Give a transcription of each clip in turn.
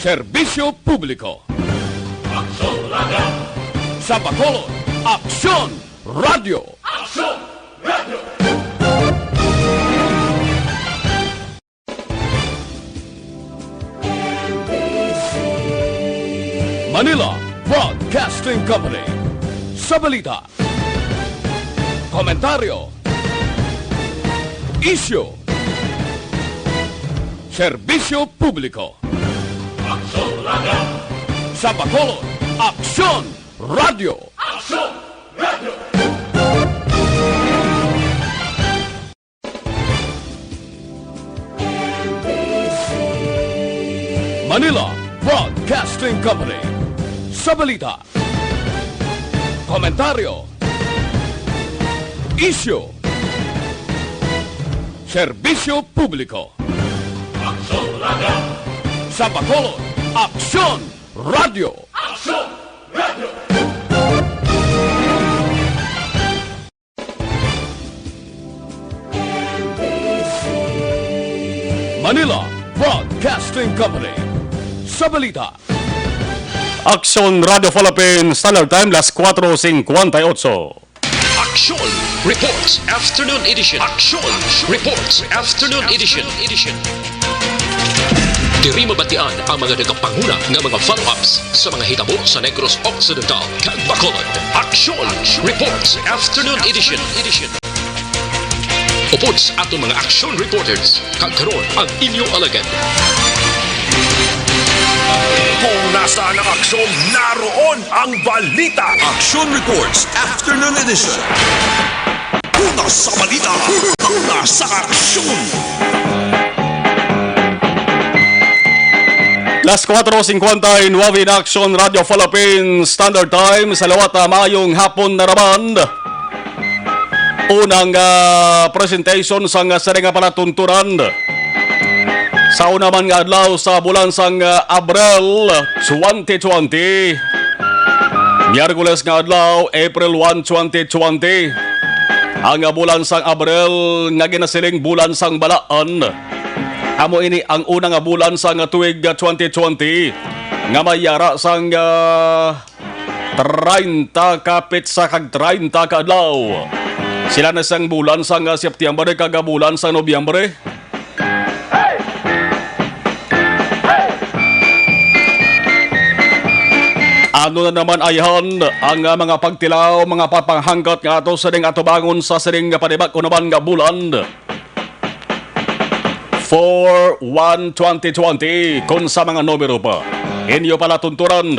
Serbisyo Publiko. Aksyon Radio! Sa Bacolod, Aksyon Radio! Aksyon Radio! Manila Broadcasting Company. Sa balita, komentaryo, isyu, serbisyo publiko. Aksyon Radio! Sa Bacolod, Aksyon Radio! Aksyon Radio! Manila Broadcasting Company. Sa balita, komentaryo, isyu, serbisyo publiko. Aksyon Radio! Sa Bacolod, Aksyon Radio! Aksyon Radio! Manila Broadcasting Company. Sa balita, Aksyon Radio Philippines, Standard Time, las 4:58. Aksyon Reports Afternoon Edition. Aksyon Reports Afternoon Edition. Diri mabatian ang mga nagapanguna ng mga follow-ups sa mga hitabo sa Negros Occidental kag Bacolod. Aksyon Reports Afternoon Edition. Upod sa atong mga action reporters, kag karon ang inyong alagad. Kung nasaan ang aksyon, naroon ang balita. Action Reports Afternoon Edition. Una sa balita, una sa aksyon. Las 4:59 in Action Radio Philippines, Standard Time, sa lawat mayong hapon na raman. Unang presentation sang sareng palatunturan. Sa una man nga adlaw sa bulan sang Abril 2020. Miyerkules nga adlaw April 1, 2020. Ang bulan sang Abril nga ginasiling bulan sang balaan. Amo ini ang unang bulan sang tuig 2020 nga mayara sang 30 kapit sa kag 30 ka adlaw. Sila na sang bulan sang Setyembre kag bulan sang Nobyembre. Ano na naman ayhan ang mga pagtilaw, mga papanghangkat nga ato sa ato bangon sa siring panibag ko naman nga bulan. 4/1/2020 kung sa mga numero pa. Inyo pala tunturan.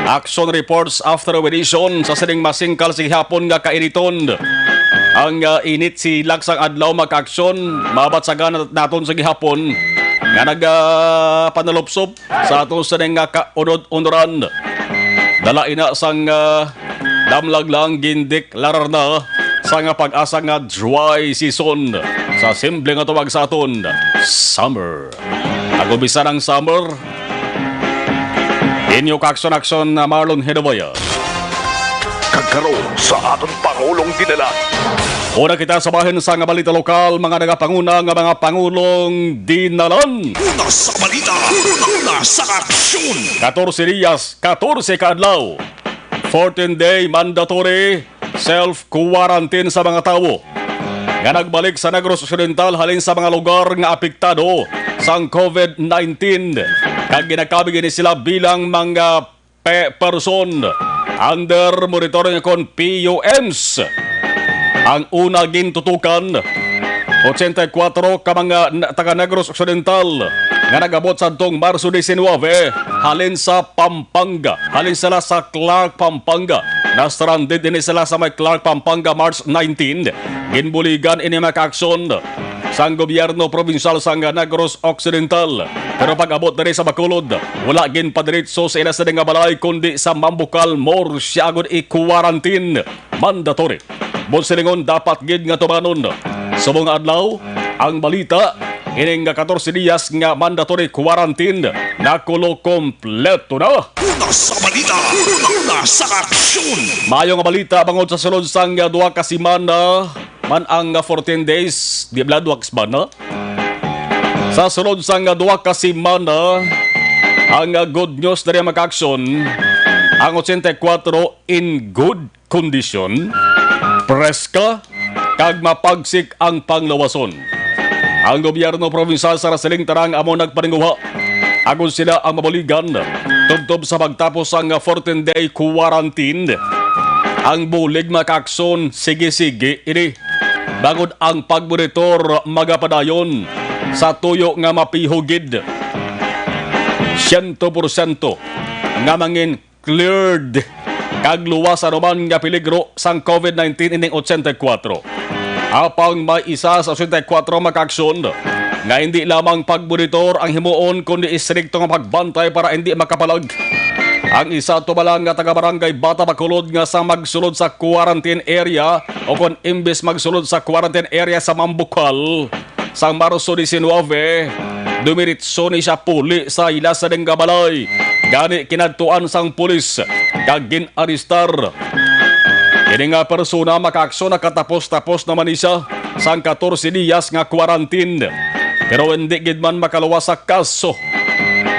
Action Reports After Edition sa siring masingkal si hapon nga kainiton. Ang init si laksang adlaw mag-aksyon, mabatsagan naton sa gihapon nga nagpanalupsop sa aton siring nga kaunod-unuran. Dala ina sang damlag lang gindik larar na sa nga pag-asa nga dry season sa simple nga tuwag sa aton, summer. Nag-umpisa ng summer. Inyo ka-aksyon na Marlon Hedawaya. Kagkaroon sa aton Pangulong dinala. Una kita sabahin sa nga balita lokal, mga nagapanguna nga mga pangulong dinalan. Una sa balita, una sa aksyon. 14 días, 14 kaadlaw. 14-day mandatory self-quarantine sa mga tao nga nagbalik sa Negros Occidental halin sa mga lugar nga apektado sang COVID-19. Kag ginakabig ni sila bilang mga person under monitoring kon PUMs. Ang una gintutukan 84 ka mga taga Negros Occidental nga nagabot sa tong Marso 19 halin sa Pampanga. Halin sila sa Clark, Pampanga. Na-stranded din sila sa may Clark, Pampanga March 19. Ginbuligan ini maka-aksyon sang gobyerno provincial sang Negros Occidental. Pero pag-abot na sa Bacolod, wala ginpadiritso sa ila sa nga balay kundi sa Mambukal more siya agad i-quarantine. Mandatory. Bonsilingon dapat gid nga tumanon. Sa mga adlaw, ang balita, ining 14 días nga mandatory quarantine na kulo kompleto na. Una sa balita, una sa aksyon. Mayo nga balita bangod sa sulod sang duha ka semana man ang 14 days, di bla duha ka semana. Sa sulod sang duha ka semana Ang good news dari mag-aksyon, ang 84 in good condition, preska, kag mapagsik ang panglawason. Ang gobyerno probinsal sa Rasiling tarang amo nagpaninguha. Agon sila ang mabaligan tubtob sa pagtapos ang 14-day quarantine. Ang bulig makakson sige-sige ini. Bangod ang pagmonitor magapadayon sa tuyo nga mapihugid. 100% nga mangin cleared kag luwas anuman nga peligro sang COVID-19 ining 84. Apang may isa sa 84 makaksyon nga hindi lamang pagmonitor ang himuon kundi istrikto nga pagbantay para hindi makapalag. Ang isa tumalang nga taga-barangay Bata Bacolod nga sa magsulod sa quarantine area o kung imbes magsulod sa quarantine area sa Mambukal sang Marso 19, dumiritso ni siya puli sa ila sa Denggabalay. Gani kinadtuan sang pulis kag ginaristar. Kini nga persona makaakso nakatapos-tapos naman siya sang 14 diyas nga quarantine. Pero hindi gid man makaluwas sa kaso.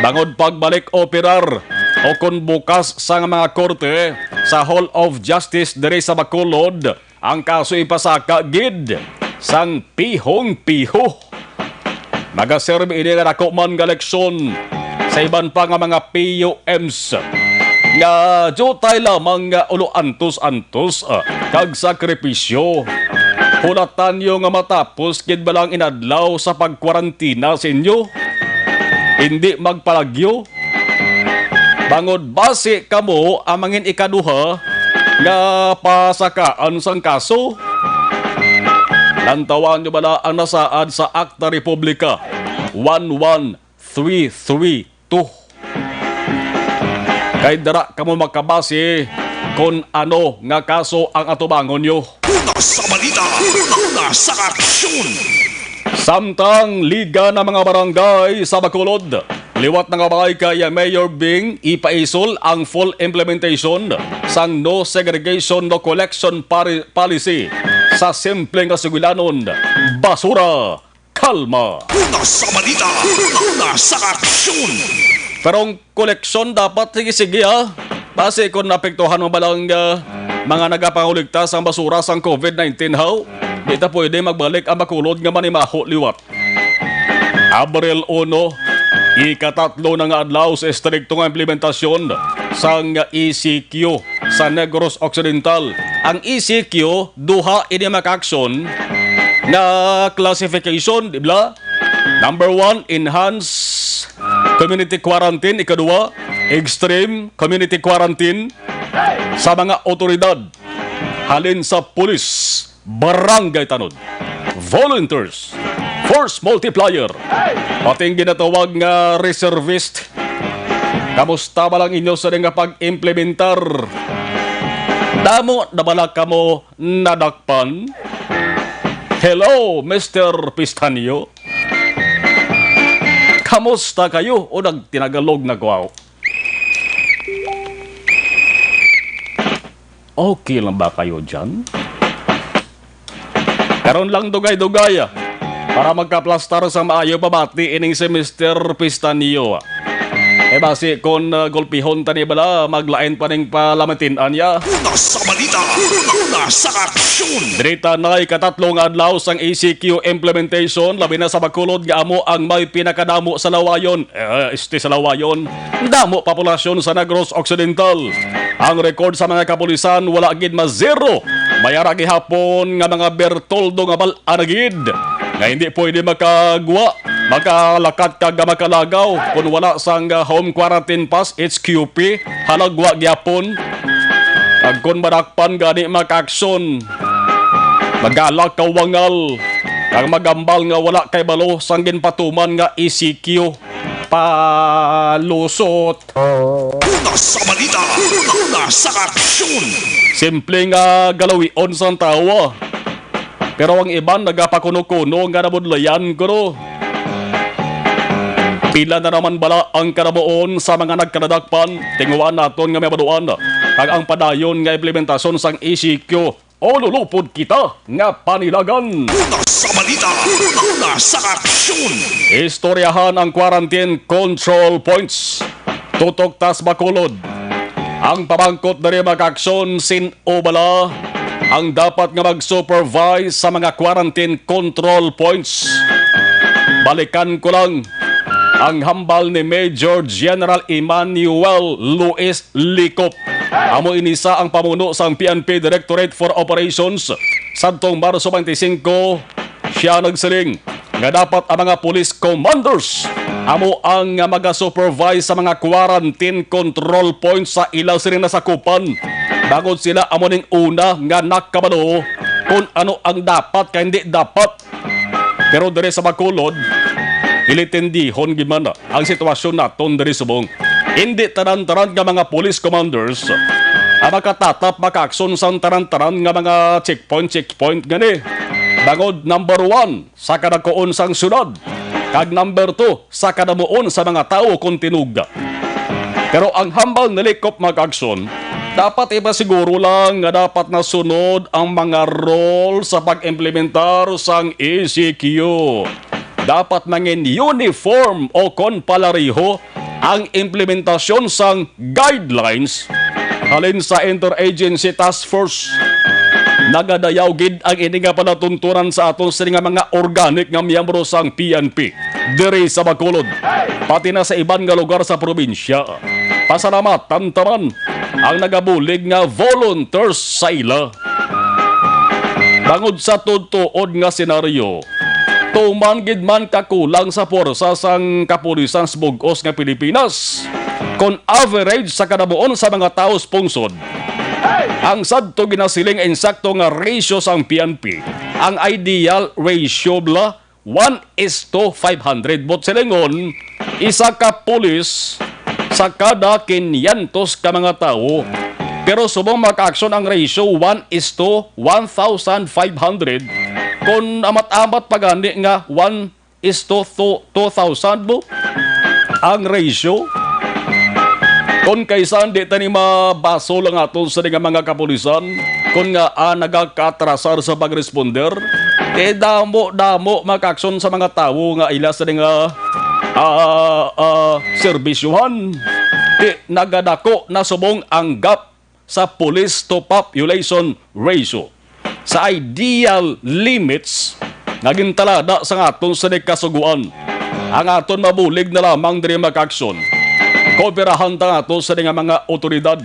Bangod pagbalik operar o kung bukas sa mga korte sa Hall of Justice diri sa Bacolod, ang kaso ipasaka gid sang pihong-piho. Magaserve ini nga dako man nga leksyon sa iban pa nga mga PUMs nga jutay lamang nga ulo antos-antos kag sakripisyo. Hulatan nyo nga matapos kid balang inadlaw sa pagkwarantina sa inyo. Hindi magpalagyo. Bangod base kamo amangin ikaduha nga pasakaan sang kaso. Lantawan nyo bala ang nasaad sa Akta Republika 11332. Kay dara kamo makabase kung ano nga kaso ang atubangon nyo. Una sa balita, una sa aksyon. Samtang Liga ng mga Barangay sa Bacolod, liwat na nga bagay kay Mayor Bing ipaisol ang full implementation sang no segregation no collection policy sa simpleng kasigilanon. Basura, kalma. Una sa balita, una sa aksyon. Pero ang koleksyon dapat sige ha. Base kung napektuhan mo balang mga nagapanguligtas ang basura sang COVID-19 how, di ta pwede magbalik ang Bacolod nga manimaho liwat. Abril 1, ikatatlo na nga adlaw sa estriktong implementasyon sang ECQ sa Negros Occidental. Ang ECQ, duha ini makaksyon na classification, di ba? Number 1, enhanced community quarantine. Ikadua, extreme community quarantine sa mga otoridad. Halin sa pulis, barangay tanod, volunteers, force multiplier, pating ginatawag nga reservist. Kamusta ba lang inyo sa nga pag-implementar? Damo na bala kamo nadakpan? Hello, Mr. Pistanio. Kamusta kayo o nagtinagalog na kwaw? Okay lang ba kayo dyan? Karon lang dugay-dugay para magkaplastar sa maayo pabati ining si Mr. Pistanio. Basi kung gulpihon tani bala, maglain pa ning palamatinan ya. Una sa balita, una sa aksyon. Drita na ikatatlong adlaw sang ECQ implementation, labi na sa Bacolod nga amo ang may pinakadamo sa lawayon. Sa lawayon, damo populasyon sa Negros Occidental. Ang record sa mga kapulisan wala gid ma-zero. Mayara gihapon nga mga Bertoldo nga bal-anagid nga hindi pwede makagwa, makalakat kag makalagaw kung wala sang home quarantine pass, HQP, halagwa gyapon. Kag kun madakpan gani makaksyon, magalak kawangal, kag magambal nga wala kay balo sang ginpatuman nga ECQ palusot. Una sa balita, una sa aksyon. Simple nga galawion sang tawa. Pero ang iban nagapakuno-kuno nga nabudlayan ko. Pila na naman bala ang karabuon sa mga nagkanadakpan. Tinguan naton nga may baduan. Kag ang padayon nga implementasyon sang ECQ. O lulupod kita nga panilagan. Una sa balita, una sa aksyon. Istoryahan ang quarantine control points. Tutok tas Bacolod. Ang pamangkot na rin mag-aksyon sin Obala ang dapat nga mag-supervise sa mga quarantine control points. Balikan ko lang ang hambal ni Major General Emmanuel Luis Licop. Amo inisa ang pamuno sa PNP Directorate for Operations. Santong Marso 25, siya nagsiling nga dapat ang mga police commanders amo ang mag-supervise sa mga quarantine control points sa ilaw sining nasakupan. Bagod sila amo ning una nga nakabalo kung ano ang dapat kay hindi dapat. Pero dire sa Bacolod, ilitindihon gimana ang sitwasyon naton dire subong. Hindi taran-taran nga mga police commanders ang makatatap makaakson sa taran-taran nga mga checkpoint gani. Bagod number 1 sa kadakoon sang syudad, kag number 2 sa kadamuon sa mga tao kung tinugda. Pero ang hambal ni Licop mag-aksyon, dapat iba siguro lang nga dapat nasunod ang mga role sa pag-implementar sang ECQ. Dapat mangin uniform o konpalariho ang implementasyon sang guidelines halin sa Interagency Task Force. Nagadayaw gid ang ini nga panatuntunan sa aton sa nga mga organic nga miyembro sang PNP diri sa Bacolod, pati na sa iban nga lugar sa probinsya. Pasalamat tantaman ang nagabulig nga volunteers sa ila. Bangod sa tutuod nga senaryo, tuman gid man kakulang sa porsa sang kapulisan sa bug-os nga Pilipinas. Kon average sa kadabuon sa mga tao sponsod, ang sadto ginasiling insakto nga ratio sang PNP, ang ideal ratio bla 1:500. But silingon, isa ka pulis sa kada 500 ka mga tao. Pero subong maka-aksyon ang ratio 1:1,500. Kung amat-amat pagani nga 1:2,000 mo ang ratio. Kung kaysan di tani mabaso lang aton sa mga kapulisan, kung nga nagakatrasar sa pagresponder, damo makaksyon sa mga tao nga ila sa nga serbisyuhan. Nagadako na subong ang gap sa police to population ratio. Sa ideal limits, naging talada sa aton sa kasuguan. Ang aton mabulig na lamang diri makaksyon. Kooperahan ta ato sa mga otoridad,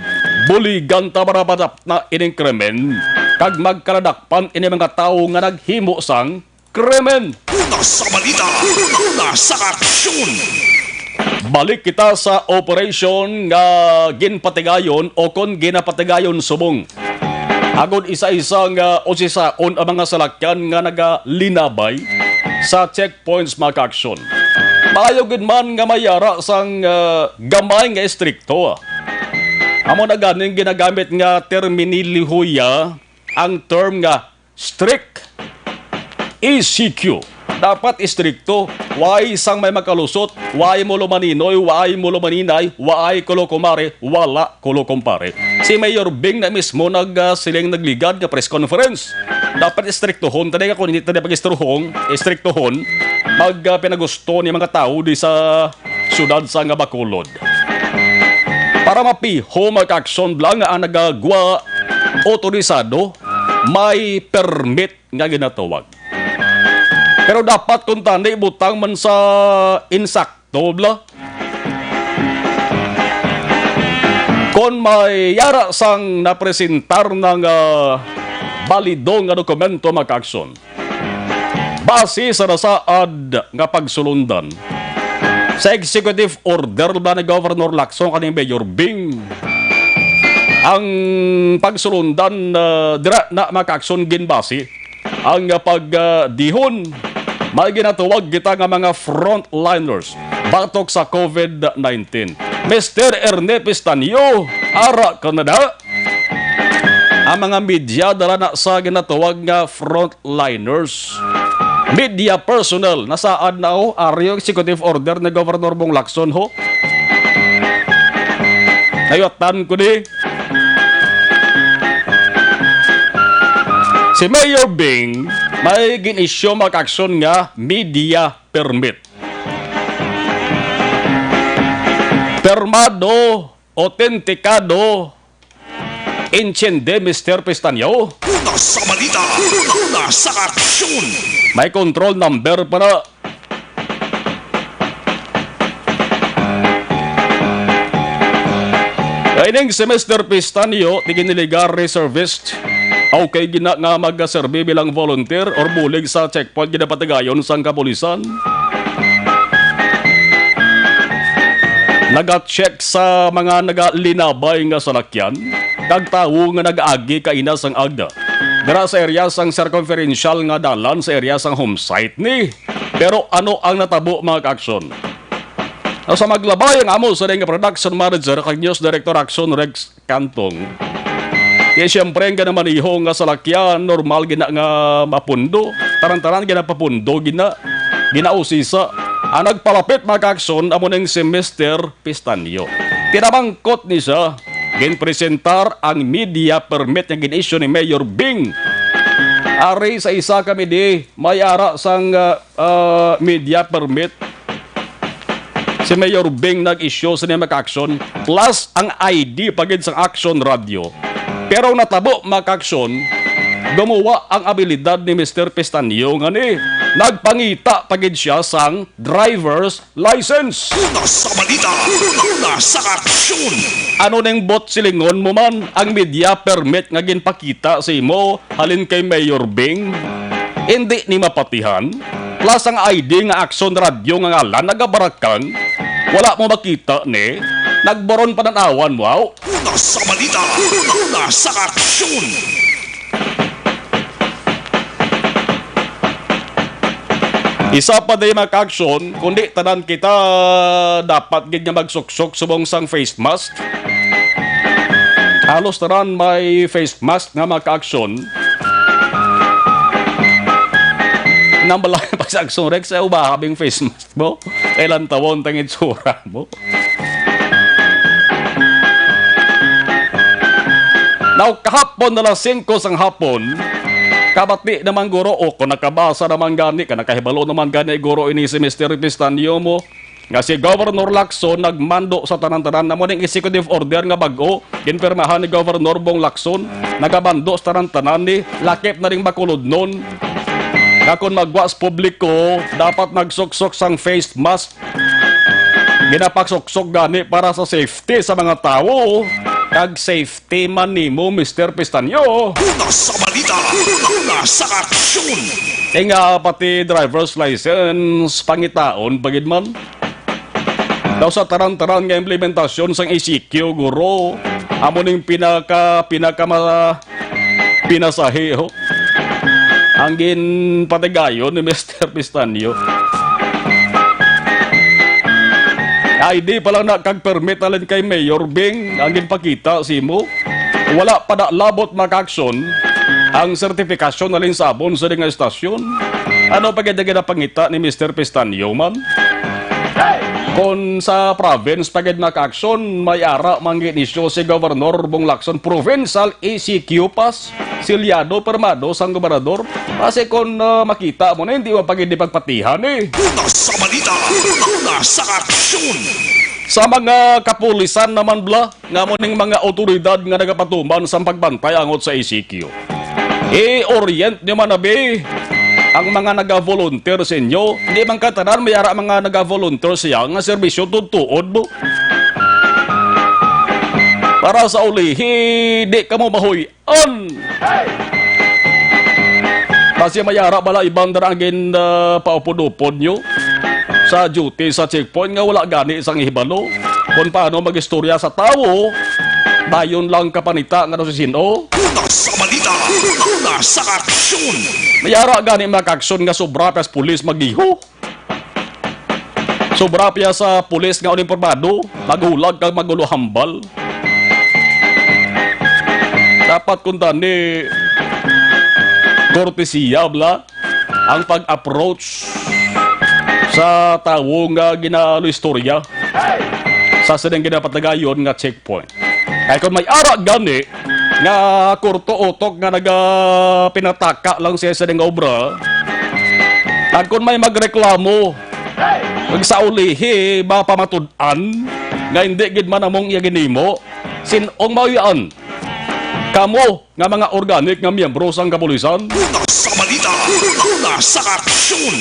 buligan ta para na ining krimen, kag magkaladakpan ini mga tao nga naghimo sang krimen. Una sa balita, una sa aksyon. Balik kita sa operation nga ginpatigayon o kon ginapatigayon subong. Agod isa-isang osisaon ang mga salakyan nga nagalinabay sa checkpoints maka-aksyon. Maayo gid man nga mayara sang gamay nga estrikto. Amo na ganing ginagamit nga terminilihuya ang term nga strict ECQ. Dapat istrikto, why sang may makalusot, why mo lumaninoy, why mo lumaninay, why kolokomare, wala kolokompare. Si Mayor Bing na mismo siling nagligad nga press conference. Dapat istriktohon, tadi ka kung hindi tadi istriktohon, pinagusto ni mga tao di sa syudad sa nga Bacolod. Para mapiho mag-aksyon lang nga ang nagagwa otorisado, may permit nga ginatawag. Pero dapat kung tanda ibutang man sa insakto bla. Kung may yara sang napresentar ng balidong nga dokumento maka-aksyon, base sa nasaad nga pagsulundan sa executive order ba ni Governor Lacson kaning Mayor Bing, ang pagsulundan dira na maka-aksyon ginbase ang pagdihon may ginatawag kita nga mga frontliners batok sa COVID-19. Mr. Erne Pistanio, ara Canada. Ang mga media dala na sa ginatawag nga frontliners. Media personnel, nasaad na ho, aryo executive order na Governor Bong Lacson ho. Nayutan ko di. Si Mayor Bing may ginisyo mag-aksyon nga media permit. Firmado, autentikado, Enciende, Mr. Pistanyo. Una sa balita, una sa aksyon. May control number para. Kaining si Mr. Pistanyo, di giniligar reservist. Okay, gina nga mag-serve bilang volunteer or bulig sa checkpoint ginapatagayon sang kapulisan. Naga-check sa mga nagalinabay nga salakyan. Kagtawo nga nag-agi kaina sang agda. Dara sa area sang circumferential nga dalan sa area sang home site ni. Pero ano ang natabo mga ka-aksyon? Sa maglabay ang amo sa nga production manager kag news director action Rex Cantong. Kaya siyempre nga naman iho nga salakyan normal gina nga mapundo. Taran-taran gina papundo gina usisa. Ang nagpalapit mga ka-aksyon amo ning si Mr. Pistanyo. Tinamangkot ni siya ginpresentar ang media permit nga gin-issue ni Mayor Bing. Ari sa isa kami di may ara sang media permit. Si Mayor Bing nag-issue sa niya maka-aksyon plus ang ID pagid sa Action Radio. Pero natabo maka-aksyon, gumawa ang abilidad ni Mr. Pistanyo nga ni nagpangita pagid siya sang driver's license. Una sa balita, una sa aksyon. Ano neng bot silingon mo man ang media permit nga ginpakita sa imo halin kay Mayor Bing? Hindi ni mapatihan. Plus ang ID nga Action Radio nga ngalan nagabarakang wala mo makita ni nagboron pa ng awan wow. Una sa balita, una sa aksyon. Isa pa day mag-action, kundi tanan kita dapat gid nga magsuksok subong sang face mask. Halos tanan may face mask nga mag-action. Nambalay pa sa action Rex, ay ubahabing face mask mo. Kailan tawon tang itsura mo. Now, kahapon na lang 5 sang hapon, kabati naman guro o kung nakabasa naman gani, ka nakahibalo naman gani guro ini si Mr. Pistanyo mo, nga si Governor Lacson nagmando sa tanan-tanan na mo ng executive order nga bago, kinpirmahan ni Governor Bong Lacson, nagabando sa tanan-tanan ni, lakip na rin makulod nun. Kung magwas publiko, dapat nagsuksok sang face mask. Ginapaksok-sok gani para sa safety sa mga tao. Kag safety man nimo, Mr. Pistanyo. Una sa balita, una sa aksyon. Nga pati driver's license, pangitaon, bagid man. Daw sa taran-taran nga implementasyon sang ACQ, guro. Amo ning pinasahe, ho. Ang ginpatigayon ni Mr. Pistanyo. ID pa lang nakag-permit alin kay Mayor Bing ang ginpakita si mo. Wala pa na labot maka-aksyon ang sertifikasyon alin sabon sa nga estasyon. Ano pa ganda pangita ni Mr. Pistanyo man? Kung sa province pagid maka-aksyon, may ara manginisyo si Governor Bong Lacson Provincial ACQ Pass, silyado permado sang gobernador. Kasi kung makita mo na, hindi mo pagid pagpatihan eh. Una sa balita, una sa aksyon. Sa mga kapulisan naman bla, nga mo ning mga otoridad nga nagapatuman sa pagbantay angot sa ACQ. Orient nyo man nabi ang mga naga-volunteer sa inyo. Hindi man katanan, may ara mga naga-volunteer siya nga serbisyo tutuod mo. Para sa ulihi, di ka mo mahuyan. Kasi may ara bala ibang darangin paupod-upod nyo sa duty sa checkpoint nga wala gani isang ihibalo. Kung paano mag-istorya sa tao, dayon lang kapanita nga si sino. Una sa balita, una sa aksyon. Mayara gani maka-aksyon nga sobra pa sa pulis magiho. Sobra pa sa pulis nga uniformado, maghulag kag magulo hambal. Dapat kung tani kortesiya bla ang pag-approach sa tao nga ginalo istorya sa sinang ginapatagayon nga checkpoint. Ay kung may ara gani nga kurto-utok nga pinataka lang siya sa obra, at kung may magreklamo, magsaulihi, mapamatudan, nga hindi gid man among iya ginimo. Sinong mawiyaan? Kamo nga mga organic nga miyembro sang kapulisan? Una sa balita, una sa aksyon.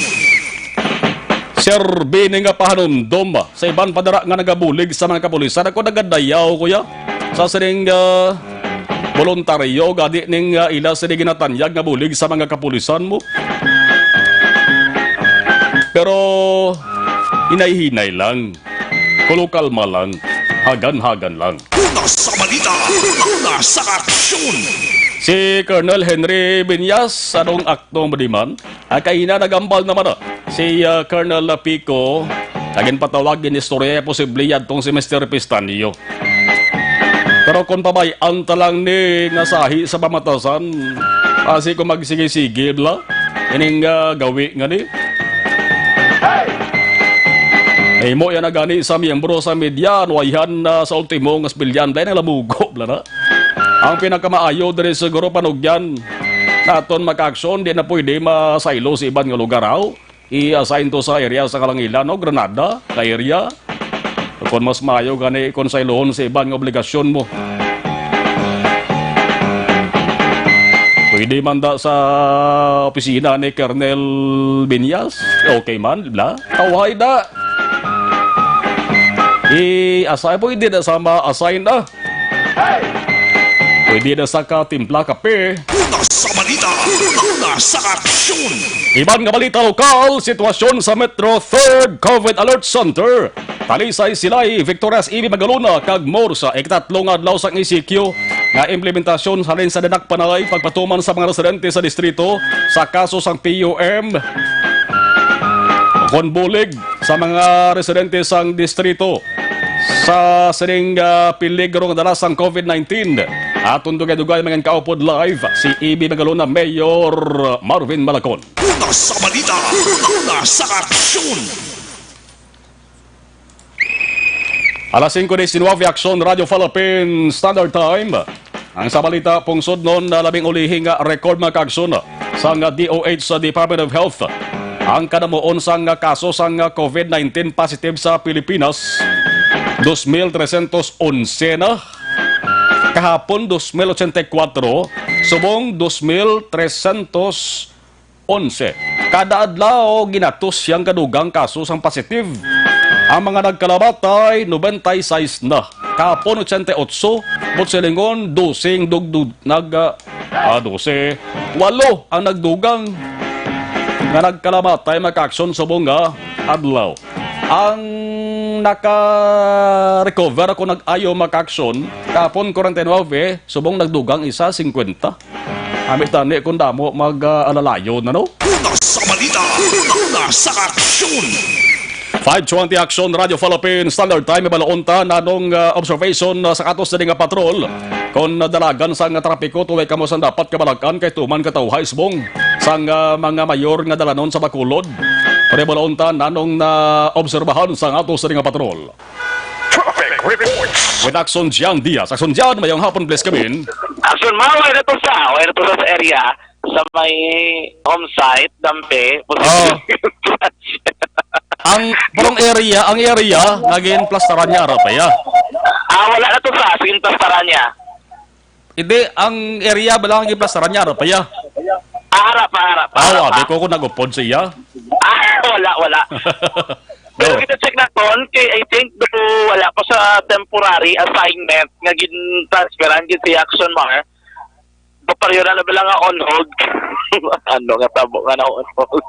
Serbi ni nga pahanumdom sa iban padara nga nagabulig sa mga kapulisan. Ako nagadayaw kuya sa sining voluntaryo gadi ning ila sining ginatanyag nga bulig sa mga kapulisan mo. Pero hinay-hinay lang, kulukalma lang, hagan-hagan lang. Una sa balita, una sa aksyon. Si Colonel Henry Binyas, anong akto mo di man? Kaina nagambal naman si Colonel Pico, kagin patawagin istorya posible yan tong si Mr. Pistanio. Pero kung pabayaan talang ni nasahi sa pamatasan, kasi kung magsigil-sigil la, ining gawi nga ni. Eh mo yan na gani sa miyembro sa media, nuwayhan sa ultimo ng spilyan, dahil nalamugo bla na. Ang pinakamaayo diri siguro panugyan naton maka-aksyon, di na pwede masaylo sa ibang nga lugar raw. I-assign to sa area sa Kalangilan o Granada, ka area. Kung mas maayo gani kung saylohon sa ibang obligasyon mo. Pwede man da sa opisina ni Colonel Binyas. Okay man, bla. Kaway da. I-assign, pwede na sa ma-assign na. Pwede na sa katimpla kape. Una sa balita, una sa aksyon. Ibang nga balita lokal, sitwasyon sa Metro 3rd COVID Alert Center. Talisay sila'y Victoria's EB Magaluna kag more sa ikatatlong adlaw sang ECQ nga implementasyon halin sa danak panalay pagpatuman sa mga residente sa distrito sa kaso sang PUM. Konbulig sa mga residente sang distrito sa sining peligro nga dalas sang COVID-19. Atong dugay-dugay mga kaupod live si EB Magaluna Mayor Marvin Malacon. Una sa balita, una sa aksyon. Alas 5:19 Aksyon Radio Philippines Standard Time. Ang sa balita pungsod noon na labing ulihing record mga kaaksyon sang DOH sa Department of Health. Ang kanamuon sang kaso sang COVID-19 positive sa Pilipinas 2,311 na. Kahapon 2,084, subong 2,311. Kada adlaw ginatos siyang kadugang kaso sang positive. Ang mga nagkalabatay 96 na. Kahapon 88, Butselingon 12 walo ang nagdugang nga nagkalabatay makaaksyon subong nga adlaw. Ang naka-recover ako nag-ayo makaaksyon kapon 49, subong nagdugang isa 50. Amit tani kung damo mag-alalayo na no? Una sa balita, una sa aksyon. 5:20 Aksyon Radio Philippines Standard Time ibalaunta nanong observation sa katos na nga patrol kon dalagan sang trapiko tuway kamo sang dapat kabalakan kay tuman katawhay subong sang mga mayor nga dalanon sa Bacolod. Pero ibalaunta nanong na obserbahan sang atos na nga patrol. Traffic reports. With Action Jan Diaz. Action Jan, mayong hapon please come in. Action maway na to sa area sa may home site, Dampe. Ang area naging plastaran niya pa ya. Wala na to sa asin plastaran niya. Hindi, ang area ba lang naging plastaran niya pa ya? Harap. Di ko nagupod siya. Wala. Pero kita check na ton, kay I think wala pa sa temporary assignment nga gin-transferan gid si Action Mar. Pareho na ba lang on hold? Ano nga tabo nga na on hold?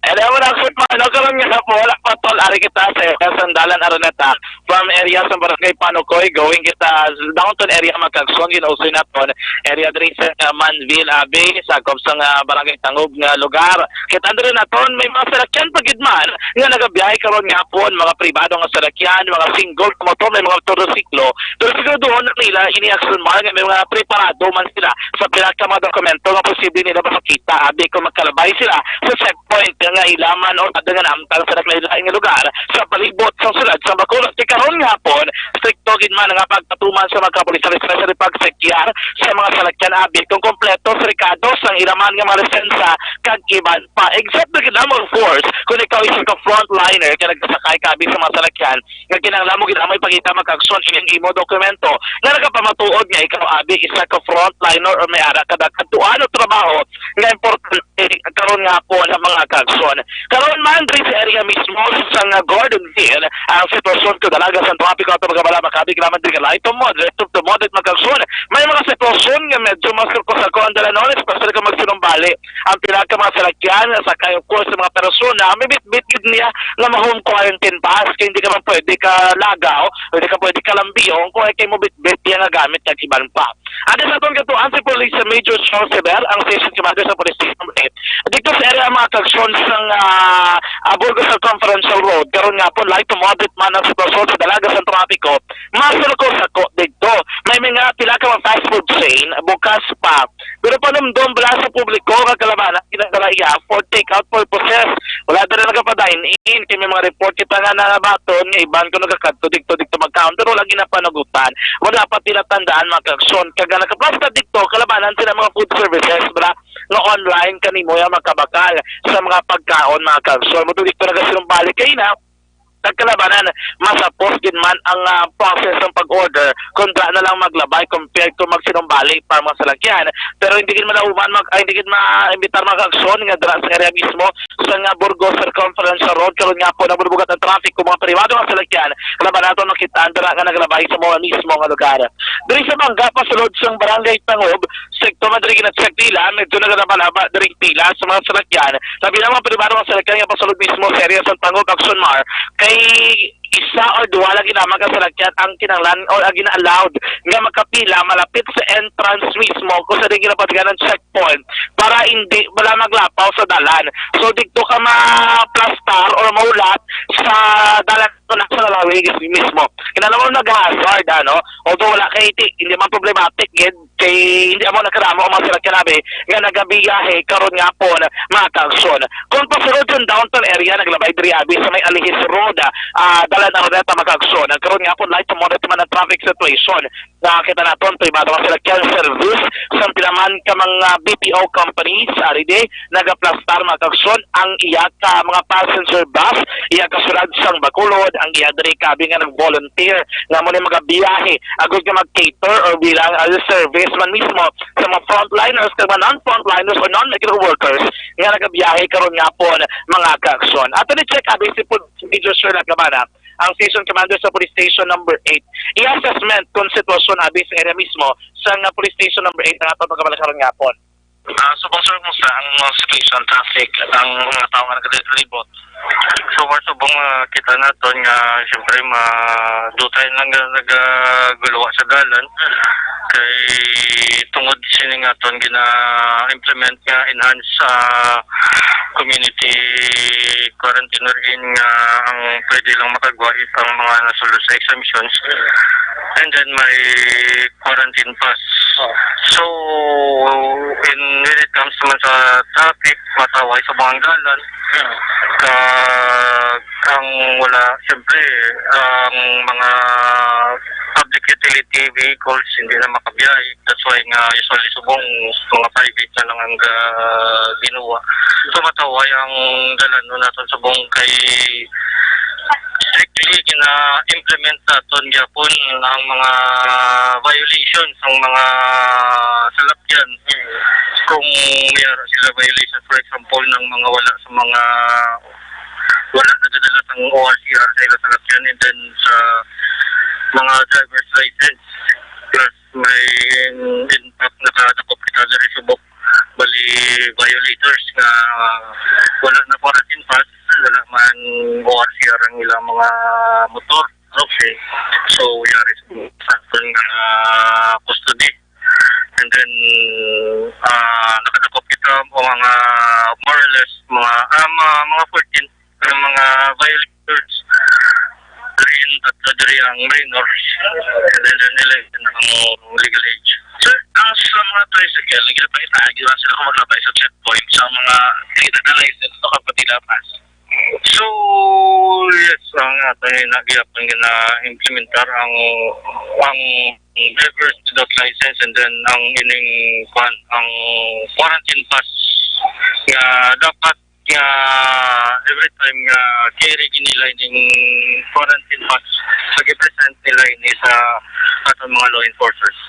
Alam mo na ako, karon nga po, wala pa tol, ari kita sa Sandalan Araneta, from area sa Barangay Panukoy, going kita downtown area Magkagson, ginausoy na ton, area diri sa Manville, Abe, sakop sa Barangay Tangub nga lugar. Kita rin na ton, may mga salakyan pagidman, nga nagabiyahe karon nga po, mga pribado nga salakyan, mga single motor, may mga motorsiklo, pero siguro doon nila, ini-action mo, may mga preparado man sila sa pinaka mga dokumento nga posible nila makakita, Abe, kung magkalabay sila sa checkpoint nga ilaman o tadangan amtang sa naklain nga lugar lugar sa palibot sa sulad sa Bacolod. Kay karon nga hapon, strikto gid man nga pagpatuman sa mga kapulisan sa pagsekyar sa mga salakyan abi kung kompleto sa rekados ang iraman nga mga lisensa kag iban pa. Except na ginamang force kung ikaw isa ka frontliner kaya nagsasakay ka abi sa mga salakyan nga kinahanglan mo ginamay pagita mag-aksyon ining imo dokumento nga nagapamatuod nga ikaw abi isa ka frontliner o may ara kada katuan o trabaho nga importante karon nga po ang mga kaksyon. Karon man diri sa area mismo sa nga Gordonville ang sitwasyon ko dalaga sa trapiko at magabala makabig naman diri light to moderate magkaksyon. May mga sitwasyon nga medyo masirko sa Condalanones especially kung magsinumbali ang pinaka mga salakyan sa kayo course sa mga persona may bit niya nga ma-home quarantine pass kaya hindi ka man pwede ka lagaw hindi ka pwede ka lambiyong kung ay kayo mo bit niya nga gamit kag iban pa. Adi sa itong katuan si Police Major Charles Sever ang station commander sa Police Station 8 dito sa area mga kaksyon sa Burgos Conferential Road karon nga po light to moderate man ang sitwasyon sa dalaga sa trapiko masirko sa dito may mga pila ka mga fast food chain bukas pa pero panumdum bala sa publiko kagalabanan kinagdalaya for take out purposes wala na nagpa-dine in kay may mga report kita nga na baton nga iban ko nagakadto dito mag-counter wala ginapanagutan wala pa tinatandaan mga kaksyon kaga nakaplasta dito kalabanan sila mga food services bala nga online kanimo yung makabakal sa mga pagkaon mga kaksyon mo dito nagasinumbalik kay na nagkalabanan, masapos din man ang process ng pag-order kung na lang maglabay compared to magsinumbalik para mga salakyan. Pero hindi gid malauman hindi gid maimbitar mga aksyon nga dira sa area mismo sa nga Burgos Circumferential Road karon nga po nabubugat ang traffic kung mga pribado nga salakyan. Kalaban nato nakitaan dira nga naglabay sa mga mismo nga lugar. Diri sa Bangga pasulod sang Barangay Tangob, sekto madiri gina-check nila medyo nagalabalaba diri pila sa mga salakyan. Sabi ng mga pribado nga salakyan nga pasulod mismo sa area sa Tangob Action Mar kay isa or duwa lang ginamang kasalakyan ang kinanglan o ang gina-allowed nga makapila malapit sa entrance mismo kung sa di ginapatigan ng checkpoint para hindi wala maglapaw sa dalan. So dito ka ma-plastar or maulat sa dalan ko na sa lalawig mismo. Kinala mo nag-hazard although wala kay hindi man problematic kay hindi mo nakaramo ang mga salakyan nabi nga nagabiyahe karon nga po na mga kaksyon. Kung pasulod yung downtown area naglabay diri abi sa may Alihis Road dalan na rin makaksyon. Nagkaroon nga po light to monitor man ang traffic situation. Nakakita natin privado mga salakyan service sa pinaman ka mga BPO companies aride nagaplastar makaksyon ang iya ka mga passenger bus iya kasulad sang Bacolod ang iya diri kabi nga nag-volunteer nga mo ni magabiyahe agud ka mag-cater or bilang as service man mismo sa mga frontliners kag mga non-frontliners or non-medical workers nga nagabiyahe karon nga po mga kaksyon. Ato ni check abi si Major Sir Nagabana ang Station Commander sa Police Station number 8 i-assessment kung sitwasyon abi sa area mismo sa nga Police Station number 8 nga ito magkabalakaron nga po. Subong sir kung sa ang situation traffic at ang mga tao nga nag-ribot. So far subong kita naton nga siyempre madutay lang nagaguluwa sa dalan kay tungod sini nga ton gina-implement nga enhance community quarantine rin nga ang pwede lang makagawa ang mga nasulod sa exemptions and then may quarantine pass. So when it comes naman sa traffic mataway sa mga dalan ang wala siyempre ang mga public utility vehicles hindi na makabiyahe. That's why nga usually subong mga private na lang ang ginawa. So mataway ang dalan nun natin subong kay strictly gina-implement natin yapon ang mga violations ng mga salakyan. Kung mayroon sila violations for example ng mga wala nadadala ng ORCR sa ilang salakyan and then sa mga driver's license plus may impact nakadakop kita sa subok bali violators nga wala na quarantine pass wala man ORCR ang ilang mga motor. Okay. So yari sa custody and then nakadakop kita mga more or less mga 14 mga violators rin at dari ang minors and then nila ang legal age. Sir, ang sa mga tricycle, nagkita pa itagiwan sila kung maglabay sa checkpoint sa mga kinadalay sila sa kapatilapas. So, yes, ang ating nagyapon na implementar ang drivers without license and then ang ining ang quarantine pass nga dapat nga every time nga carry nila ining quarantine pass pag-present nila ini sa atong mga law enforcers.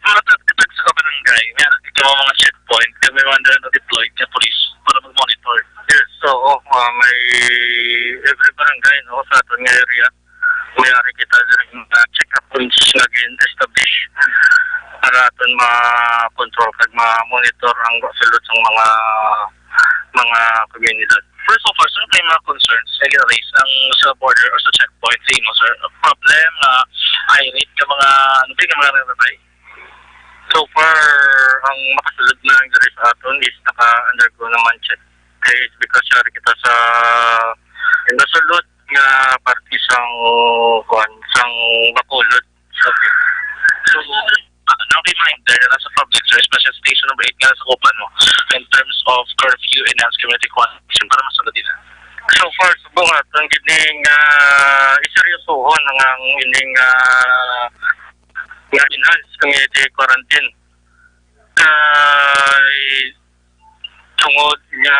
Matatagtag sa barangay, meron ito mga checkpoint kami mga deployed na police para mag-monitor. Yes, so may every barangay no sa atong area mayari kita rin check-up points na gin-establish para aton ma-control kag ma-monitor ang sulod ng mga komunidad. First of all, sir, may mga concerns na gina-raise ang sa border or sa checkpoint sa imo, sir. A problem na I-rate ka mga mga natatay. So far, ang makasulod na ang sa aton is naka-undergo naman check. Okay, it's because syari kita sa nasulod nga party sang Bacolod. So, ang reminder na sa public, sir, especially station number 8 nga sa Kupan mo, in terms of curfew, enhanced community coordination, para masunod din. So far, subungat, ang gining iseryosohon ang ining enhanced community quarantine. Tungod nga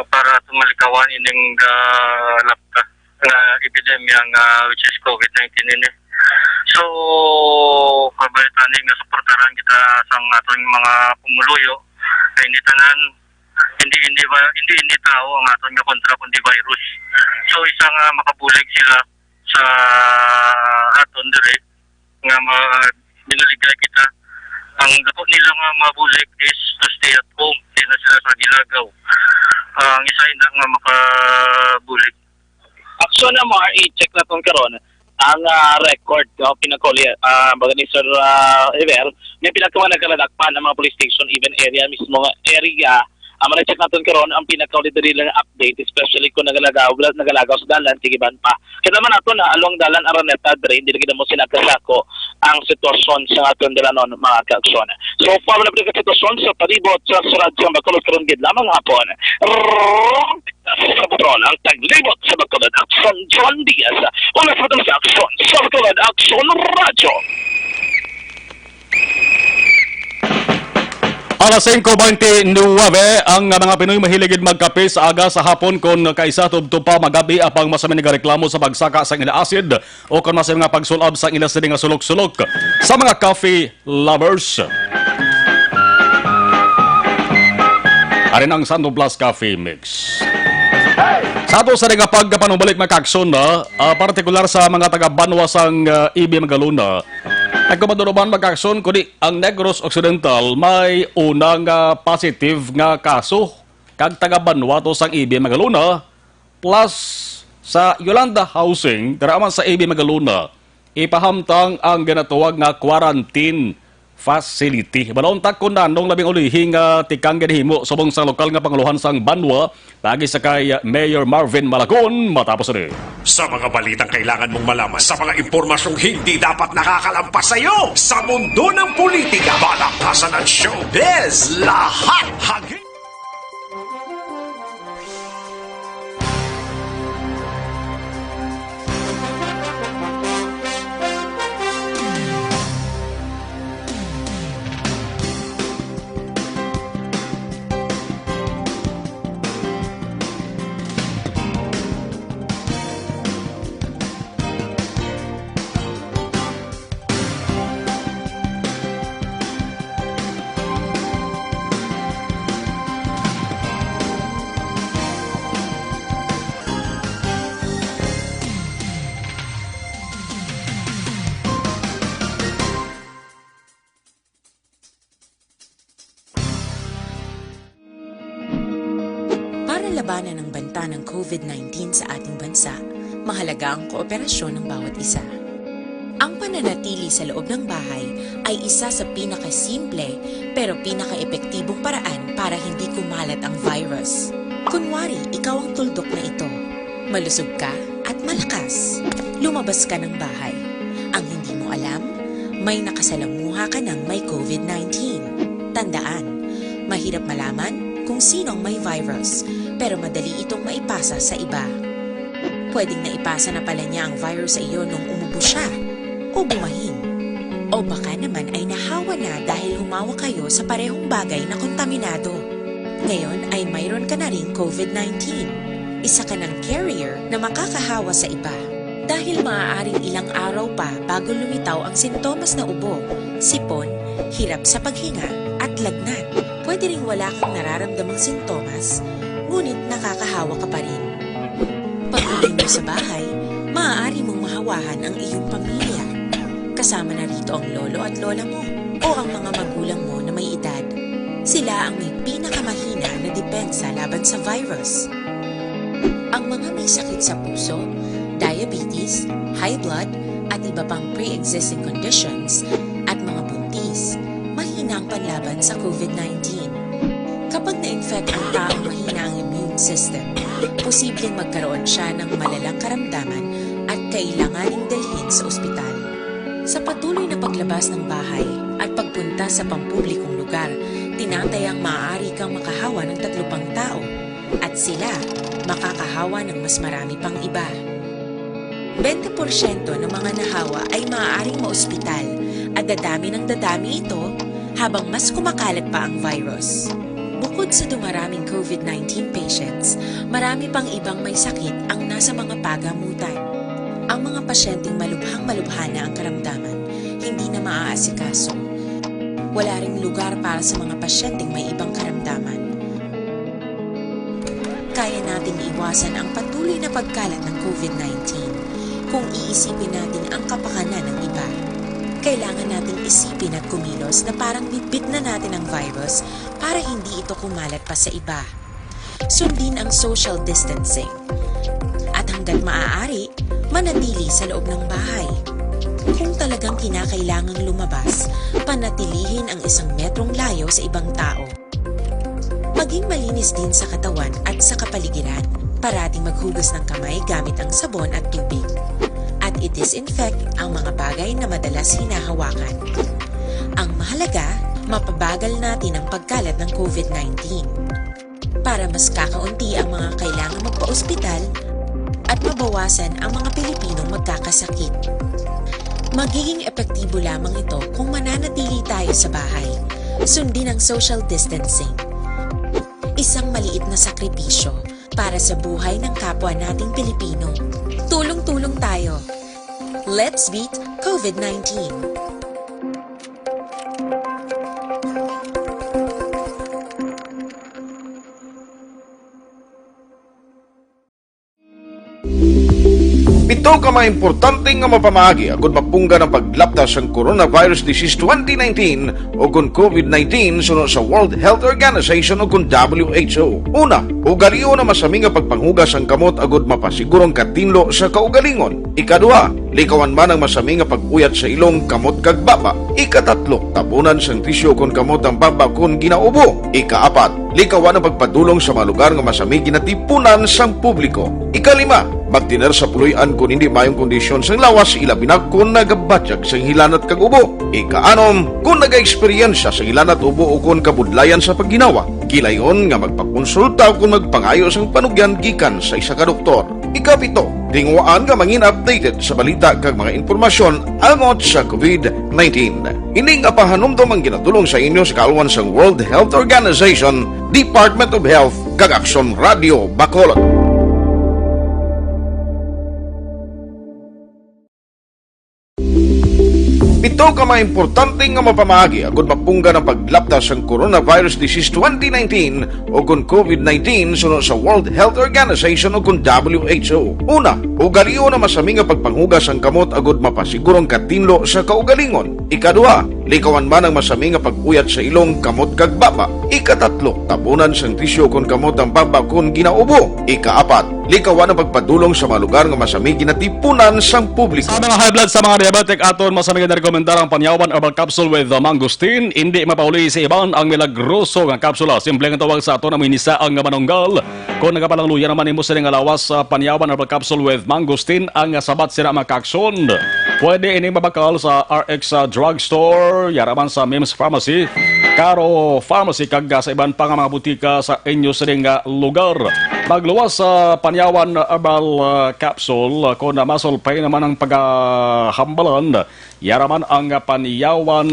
para tumalikawan ining lapka nga epidemya nga which is COVID-19 ini. So, kabaytanin nga suportaran kita sa ating mga pumuluyo kay ni tanan hindi tao ang aton nga kontra kundi virus. So isa nga makabulig sila sa aton dire nga binaligay kita. Ang dako nila nga mabulig is to stay at home, di na sila sa gilagaw. Ang isa ina nga makabulig. Action na mo, i-check na itong karon ang record pinakuli baga ni Sir Ever, may pinakawa nagkaladakpan ng mga police station, even area mismo area. Ma-check natin karon ang pinakauli lang update, especially kung nagalagaw sa dalan, tigiban pa. Kaya naman nato na along dalan Araneta Dre, hindi na mo sinakasako ang sitwasyon sa aton dalanon mga kaaksyon. So, para na pinaka sitwasyon sa palibot sa Radyo Bacolod karon gid lamang hapon. Sa patrol ang taglibot sa Bacolod Aksyon John Diaz. Una sa sa aksyon sa Bacolod Aksyon Radyo. Alas 5:29 ang mga Pinoy mahiligid magkape sa aga sa hapon kung kaisa tubto pa magabi apang masamin nga reklamo sa pagsaka sa ila acid o kung masamin nga pagsulab sa ila sini nga sulok-sulok sa mga coffee lovers. Arin ang Santo Plus Coffee Mix. Sa ato sa nga pagpanubalik makakson na partikular sa mga taga-Banwa sang Ibi Magaluna. Nagkumaduruban mag-aksyon kundi ang Negros Occidental may unang positive nga kaso kag taga Vanuatu sang Ibi Magaluna plus sa Yolanda Housing daraman sa Ibi Magaluna ipahamtang ang ginatawag nga quarantine facility. Balontak ko nanong labing ulihing tikang ginhimo subong sa lokal nga panguluhan sang Banwa lagi sa kay Mayor Marvin Malacon matapos rin. Sa mga balitang kailangan mong malaman, sa mga impormasyong hindi dapat nakakalampas sa iyo, sa mundo ng politika, balakasan at showbiz, lahat hagin. Labanan ng banta ng COVID-19 sa ating bansa, mahalaga ang kooperasyon ng bawat isa. Ang pananatili sa loob ng bahay ay isa sa pinakasimple pero pinaka-epektibong paraan para hindi kumalat ang virus. Kunwari, ikaw ang tuldok na ito. Malusog ka at malakas. Lumabas ka ng bahay. Ang hindi mo alam, may nakasalamuha ka ng may COVID-19. Tandaan, mahirap malaman kung sino ang may virus, pero madali itong maipasa sa iba. pwedeng naipasa na pala niya ang virus sa iyo nung umubo siya o bumahin. O baka naman ay nahawa na dahil humawa kayo sa parehong bagay na kontaminado. Ngayon ay mayroon ka na ring COVID-19. Isa ka ng carrier na makakahawa sa iba. Dahil maaaring ilang araw pa bago lumitaw ang sintomas na ubo, sipon, hirap sa paghinga at lagnat. Pwede ring wala kang nararamdamang sintomas, ngunit nakakahawa ka pa rin. Pag-uwi mo sa bahay, maaari mong mahawahan ang iyong pamilya. Kasama na rito ang lolo at lola mo o ang mga magulang mo na may edad. Sila ang may pinakamahina na depensa laban sa virus. Ang mga may sakit sa puso, diabetes, high blood, at iba pang pre-existing conditions, at mga buntis, mahina ang panlaban sa COVID-19. Kapag na-infect ang taong mahina ang immune system, posibleng magkaroon siya ng malalang karamdaman at kailanganing dalhin sa ospital. Sa patuloy na paglabas ng bahay at pagpunta sa pampublikong lugar, tinatayang maaari kang makahawa ng 3 pang tao at sila makakahawa ng mas marami pang iba. 20% ng mga nahawa ay maaaring maospital at dadami ng dadami ito habang mas kumakalat pa ang virus. Bukod sa dumaraming COVID-19 patients, marami pang ibang may sakit ang nasa mga pagamutan. Ang mga pasyenteng malubhang-malubha na ang karamdaman, hindi na maaasikaso. Wala ring lugar para sa mga pasyenteng may ibang karamdaman. Kaya nating iwasan ang patuloy na pagkalat ng COVID-19 kung iisipin natin ang kapakanan ng iba. Kailangan nating isipin at kumilos na parang bitbit na natin ang virus para hindi ito kumalat pa sa iba. Sundin ang social distancing. At hanggat maaari, manatili sa loob ng bahay. Kung talagang kinakailangang lumabas, panatilihin ang 1 metrong layo sa ibang tao. Maging malinis din sa katawan at sa kapaligiran. Parating maghugas ng kamay gamit ang sabon at tubig. At i-disinfect ang mga bagay na madalas hinahawakan. Ang mahalaga, mapabagal natin ang pagkalat ng COVID-19. Para mas kakaunti ang mga kailangang magpa-ospital at mabawasan ang mga Pilipinong magkakasakit. Magiging epektibo lamang ito kung mananatili tayo sa bahay. Sundin ang social distancing. Isang maliit na sakripisyo para sa buhay ng kapwa nating Pilipino. Tulong-tulong tayo. Let's beat COVID-19. Pito ka mga importante nga mapamagi agud mapungga ng paglaptas ang Coronavirus Disease 2019 o kung COVID-19 sunod sa World Health Organization o kung WHO. Una, ugaliyo na masami nga pagpanghugas ang kamot agud mapasigurong katinlo sa kaugalingon. Ikadua, likawan man ang masami nga pag-uyat sa ilong kamot kag baba. Ikatatlo, tabunan sang tisyo kung kamot ang baba kung ginaubo. Ikaapat, likawan ang pagpadulong sa mga lugar nga masami ginatipunan sang publiko. Ikalima, magtiner sa puluyan kung hindi mayong kondisyon sang lawas, ilabi na kung nagabatyag sang hilanat kag ubo. Ikaanom, kung naga-eksperyensya sa hilanat ubo o kung kabudlayan sa pagginawa. Kilayon nga magpakonsulta kung magpangayo sang panugyan gikan sa isa ka doktor. Ikapito, tingwaan nga mangin updated sa balita kag mga informasyon angot sa COVID-19. Ining apahanumdom ang ginatulong sa inyo sa kalwan sang World Health Organization, Department of Health kag Aksyon Radio Bacolod. Pito ka mga importante nga mapamagi agud mapungga ng paglaptas ang Coronavirus Disease 2019 o kung COVID-19 sunod sa World Health Organization o kung WHO. Una, ugaliyo na masami nga pagpanghugas ang kamot agud mapasigurong katinlo sa kaugalingon. Ikadua, likawan man ang masami nga pag-uyat sa ilong kamot kag baba. Ikatatlo, tabunan sang tisyo kung kamot ang baba kung ginaubo. Ikaapat, likawan ang pagpadulong sa mga lugar nga masami ginatipunan sang publiko. Sa mga high blood, sa mga diabetic, aton masami rekomendar ang Panyawan Herbal Capsule with Mangosteen. Hindi mapauli sa iban ang milagroso nga kapsula. Simple nga tawag sa aton ang minisa ang manunggal. Kung nagapalangluya naman imo sa lawas sa Panyawan Herbal Capsule with Mangosteen, ang sabat sila makakson. Pwede ini mabakal sa RX Drugstore, yaraman sa Mims Pharmacy, Caro Pharmacy, kag sa iban pa nga mga butika sa inyo sa lugar. Magluwas sa Panyawan Herbal Capsule kung masulpay naman ang paghahambalan, yaraman ang Panyawan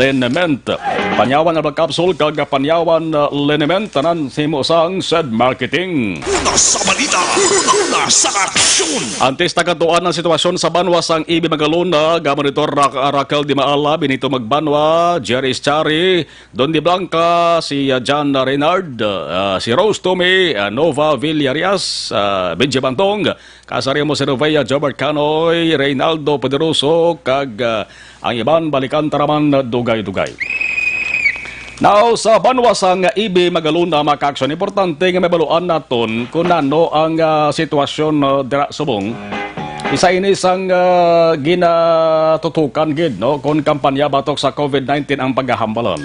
Liniment. Panyawan Herbal Capsule kag Panyawan Liniment tanan simo sang said marketing. Una sa balita, una sa aksyon. Antes tagatuan ng sitwasyon sa Banwa sang Ibi Magalona, Gamonitor Raquel Di Maala, Benito Magbanwa, Jerry Chari, Don Di Blanca, si John Reynard, si Rose Tome, Nova Villarias, Benji Bantong, Kasarimo Senovea, Jobert Canoy, Reynaldo Poderoso, kag ang iban balikan taraman dugay-dugay. Now, sa Banwa sang Ibi Magaluna, makaksyon, importante nga mabaluan naton kung ano ang sitwasyon dira subong. Isa ini sang ginatutukan gid no kung kampanya batok sa COVID-19 ang paghahambalan.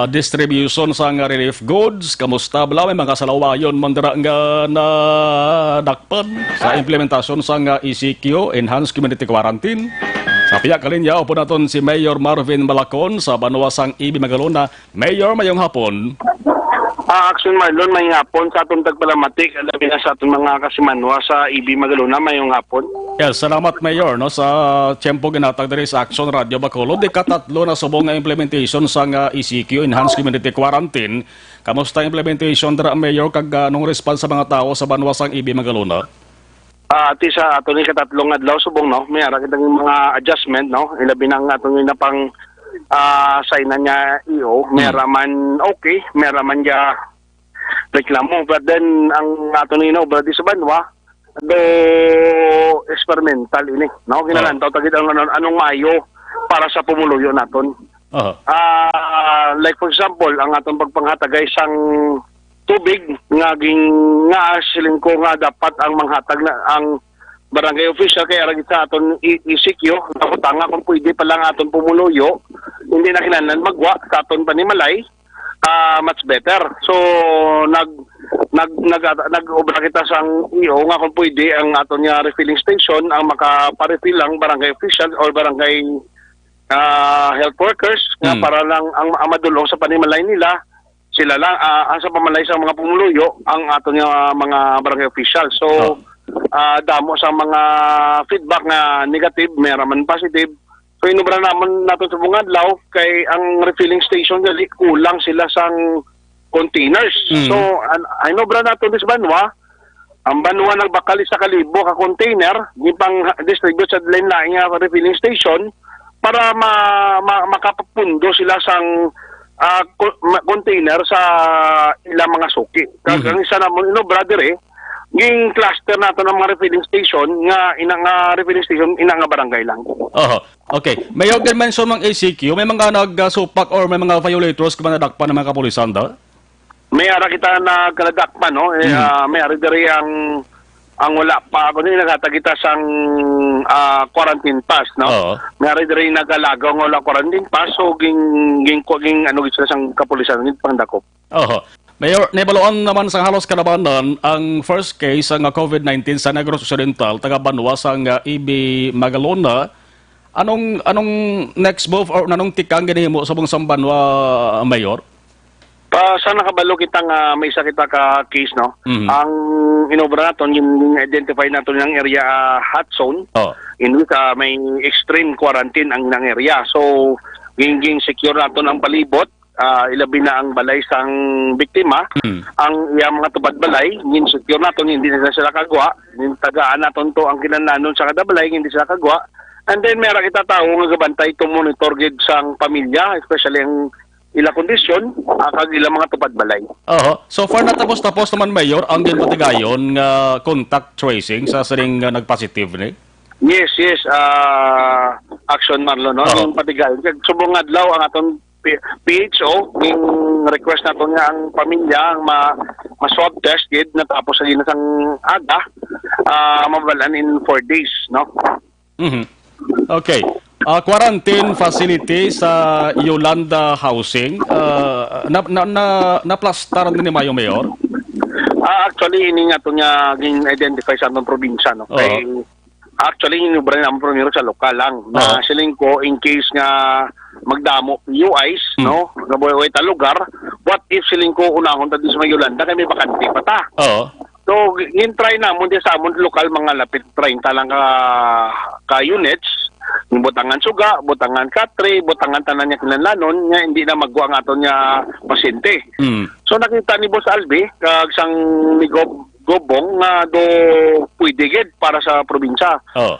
Distribution sang relief goods, kamusta bala may mga salawayon man dira nga na dakpan sa implementasyon sang ECQ, Enhanced Community Quarantine. Sa piyak kalinya, upo naton si Mayor Marvin Malacon sa Banwa sang Ibi Magalona. Mayor, mayong hapon. Action Marlon, may hapon sa atong tagpalamatik, alabi na sa atong mga kasimanwa sa Ibi Magalona, mayong hapon. Yes, salamat Mayor no sa tiyempo ginatag diri sa Action Radio Bacolod. Ikatatlo na subong nga implementation sa ECQ, Enhanced Community Quarantine. Kamusta implementation dira Mayor kag anong response sa mga tao sa Banwa sang Ibi Magalona? Ati sa atong ikatatlong adlaw subong no, may ara kitang mga adjustment no, ilabi nang atong napang sign na niya EO, may raman okay, may raman niya reklamo, but then ang atong inobradi sa Banwa do experimental ini no, kinalantaw tagid ang anong mayo para sa pumuluyo naton. Like for example, ang atong pagpanghatagay sang tubig nga siling ko nga dapat ang manghatag na ang barangay official kaya ra kita aton ECQ nakutanga kung pwede pa lang aton pumuluyo, hindi na kinahanglan magwa sa aton panimalay, much better. So nag-obra kita sang EO nga kung pwede ang aton nga refilling station ang makaparefill lang barangay official or barangay health workers nga para lang ang madulong sa panimalay nila. Sila lang ang sa pamalay sa mga pumuluyo ang ato nga mga barangay official. So damo sa mga feedback nga negative, may raman positive. So inubra naman nato sa mga adlaw kay ang refilling station gali kulang sila sang containers. So inubra nato dis Banwa, ang Banwa nagbakal sa kalibo ka container di pang distribute sa lain-lain nga refilling station para makapapundo sila sang container sa ilang mga suki. Kang isa namon brother ging cluster nato ng mga refilling station nga refilling station nga barangay lang. Okay. May mention ng ACQ, may mga nagsupak or may mga violators kung nadakpan ng mga kapulisan da? May ara kita na kanadakpan no, may ara diri ang wala pa ako nila nakatagita sang quarantine pass no. May ari diri nagalagaw ng wala quarantine pass so ging ano gid sang kapulisan gid pangdakop. Mayor, nabaluan naman sa halos kalabanan ang first case ng COVID-19 sa Negros Occidental, taga Banwa sang Ibi Magalona. Anong next move or anong tikang ginahimo sa buong Banwa, Mayor? Sa nakabalo kita nga may sakit ka case no. Ang inobra naton yung identify naton ng area hot zone. In which may extreme quarantine ang nang area. So ging secure naton ang palibot. Ilabi na ang balay sang biktima. Ang mga tubad balay gin secure naton, hindi na sila kagwa. Tagaan naton to ang kinahanglan sa kada balay, hindi sila kagwa. And then meron kita tao nga gabantay to monitor gid sang pamilya, especially ang ila kondisyon kag ila mga tupad balay. So far natapos naman Mayor ang ginpatigayon nga contact tracing sa sining nagpositive ni. Yes, Action Marlon no, yung patigayon kag subong adlaw ang aton PHO ning request nato nga ang pamilya ang ma-swab test gid natapos sa ginasang aga mabalan in 4 days no. Okay. Quarantine facility sa Yolanda Housing, na-plaster din ni Mayo Mayor? Actually, ini nga ito nga identify sa atong probinsya. No? Kay, actually, inubra naman primero sa lokal lang. Na siling ko, in case nga magdamo UIs, no? Gaboy ta lugar. What if siling ko unahon ta di sa Yolanda kay may bakante pa ta. Oo. So, in-try na mo sa amon lokal mga lapit 30 lang ka units. Yung butangan suga, butangan katre, butangan tanan niya kinanlanon, nga hindi na magwa ang aton niya pasyente. So nakita ni Boss Albi, kag sang ni Gobong nga do pwede gid para sa probinsya.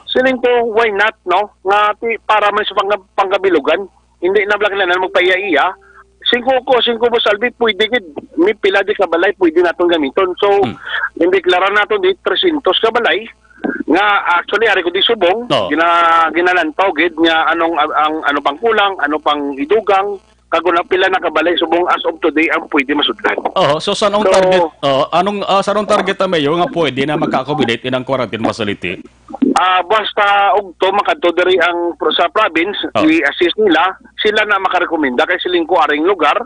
Siling ko, why not, no? Nga para man sa panggabilugan, hindi na blakilanan magpaya-iya. Singko Boss Albi, pwede gid. May pila di kabalay, pwede naton gamiton. So, indeklara naton di 300 kabalay, nga actually ari ko di subong ginalantaw gid nga ano pang kulang, ano pang idugang kaguna pila na kabalay subong as of today ang pwede masudlan. So sanong target sanong target na mayor nga pwede na maka-accommodate inang quarantine facility? Basta ugto makadto diri ang sa province i-assist nila, sila na makarekomenda kay siling ko aring lugar.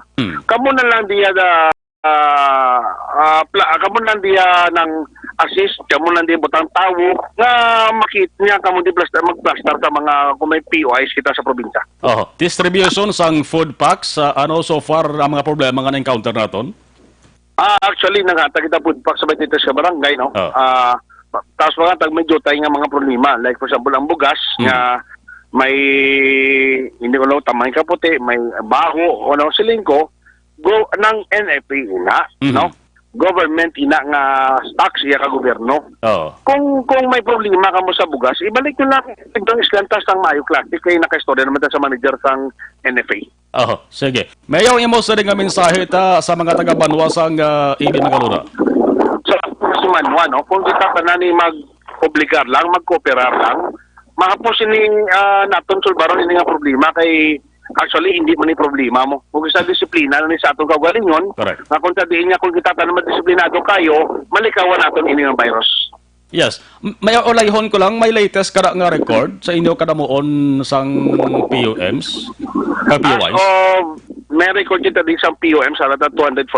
Kamo na lang diya kamo lang diya ng assist, kamo lang diya butang tawo nga makit niya kamo di mag-plaster ka mga kung may POIs kita sa probinsya. Distribution sang food packs, ano so far ang mga problema nga na-encounter naton? Actually nangatag kita food packs sa dito sa barangay, no? Tapos mga tag medyo tayo nga mga problema, like for example ang bugas nga may hindi ko tamay kaputi, may baho o no siling ko go ng NFA ina, no? Government ina nga stocks iya ka gobyerno. Kung may problema ka mo sa bugas, ibalik nyo lang itong islantas ng Mayo Classic kay naka-istorya naman sa manager sang NFA. Sige. Mayaw imo sa rin nga mensahe sa mga taga-Banwa sang Ibi Magalura. Sa Manwa, no? Kung kita pa na ni mag-obligar lang, mag-cooperar lang, mahapos ini naton sulbaron ini nga problema kay actually hindi man ni problema mo. Kung sa disiplina ni sa atong kaugalingon, na kung sabihin niya kung kita pa na madisiplinado kayo, malikawan naton ini nga virus. Yes. May olayhon ko lang, may latest kada nga record sa inyo kadamuon sang POMs? POIs? May record kita din sa POM sa 247.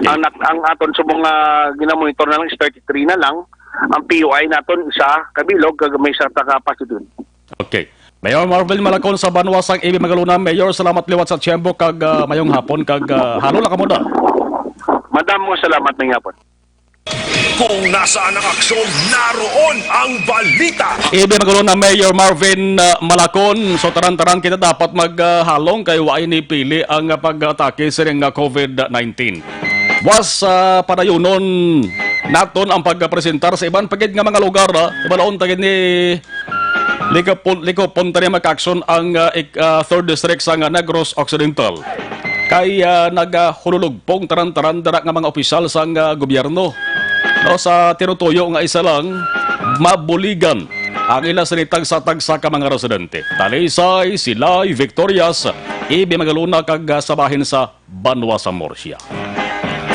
Ang aton sa mga ginamonitor na lang is 33 na lang. Ang POI naton isa kabilog kag may sa capacity. Okay. Mayor Marvel Malacon sa Banwa sang Ibi Magaluna. Mayor, salamat liwat sa tiyempo kag mayong hapon kag halo la kamo da. Madam mo salamat mayong hapon. Kung nasaan ang aksyon, naroon ang balita. Ibi Magaluna Mayor Marvin Malacon. So taran-taran kita dapat maghalong kay waay ni pili ang pag-atake sa ring COVID-19. Was padayunon naton ang pagpresentar sa iban pagid nga mga lugar ibalaon tagid ni Liko punta niya mag-action ang 3rd District sa Negros Occidental. Kaya naghululugpong taran-taran dara nga mga opisyal sa gobyerno. Sa tinutuyo nga isa lang, mabuligan ang ila sinitag sa tagsa ka mga residente. Talisay, Silay, Victorias, Ibi Magaluna kag sabahin sa Banwa sa Murcia.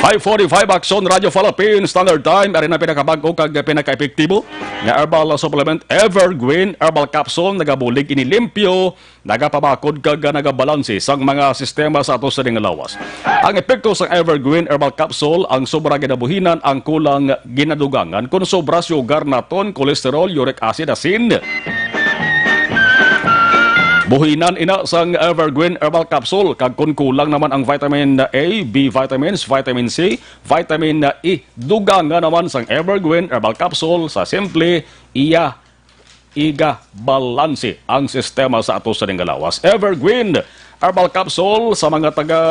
5:45 Action Radio Philippines Standard Time ari na pinakabago kag pinaka-epektibo nga herbal supplement Evergreen Herbal Capsule nagabulig inilimpyo nagapabakod kag nagabalanse sang mga sistema sa ato sa lawas. Ang epekto sa Evergreen Herbal Capsule ang sobra ginabuhinan ang kulang ginadugangan kun sobra sugar naton kolesterol uric acid asin. Buhinan ina sang Evergreen Herbal Capsule kag kun kulang naman ang vitamin A, B vitamins, vitamin C, vitamin E. Dugangan naman sang Evergreen Herbal Capsule sa simple iga balanse ang sistema sa ato sa lawas. Evergreen Herbal Capsule sa mga taga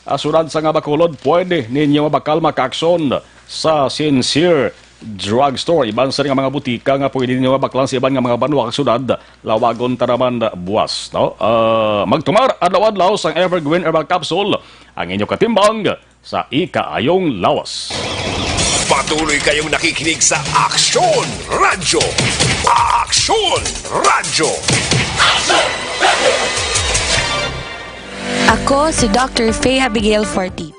asurad sa nga Bacolod pwede ninyo mabakal maka-aksyon sa Sincere Drugstore. Iban sa nga mga butika nga pwede ninyo mabaklan sa iban nga mga banwa kag syudad lawagon taraman buwas. No? Magtumar adlaw-adlaw sang Evergreen Herbal Capsule ang inyo katimbang sa ikaayong lawas. Patuloy kayong nakikinig sa Aksyon Radyo. Aksyon Radyo. Ako si Dr. Faye Abigail Forti.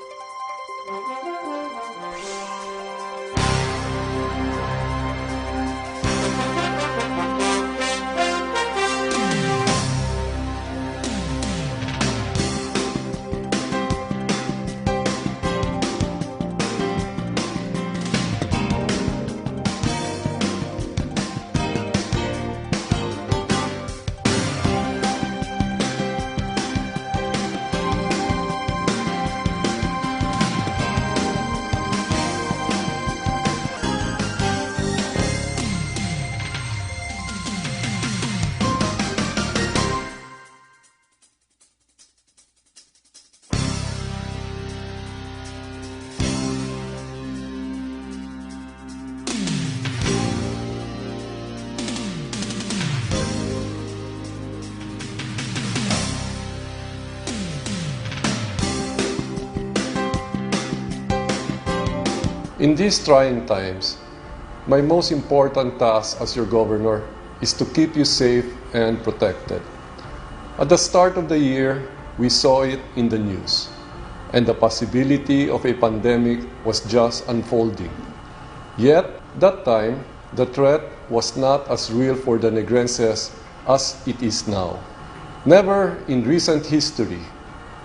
In these trying times, my most important task as your governor is to keep you safe and protected. At the start of the year, we saw it in the news, and the possibility of a pandemic was just unfolding. Yet, that time, the threat was not as real for the Negrenses as it is now. Never in recent history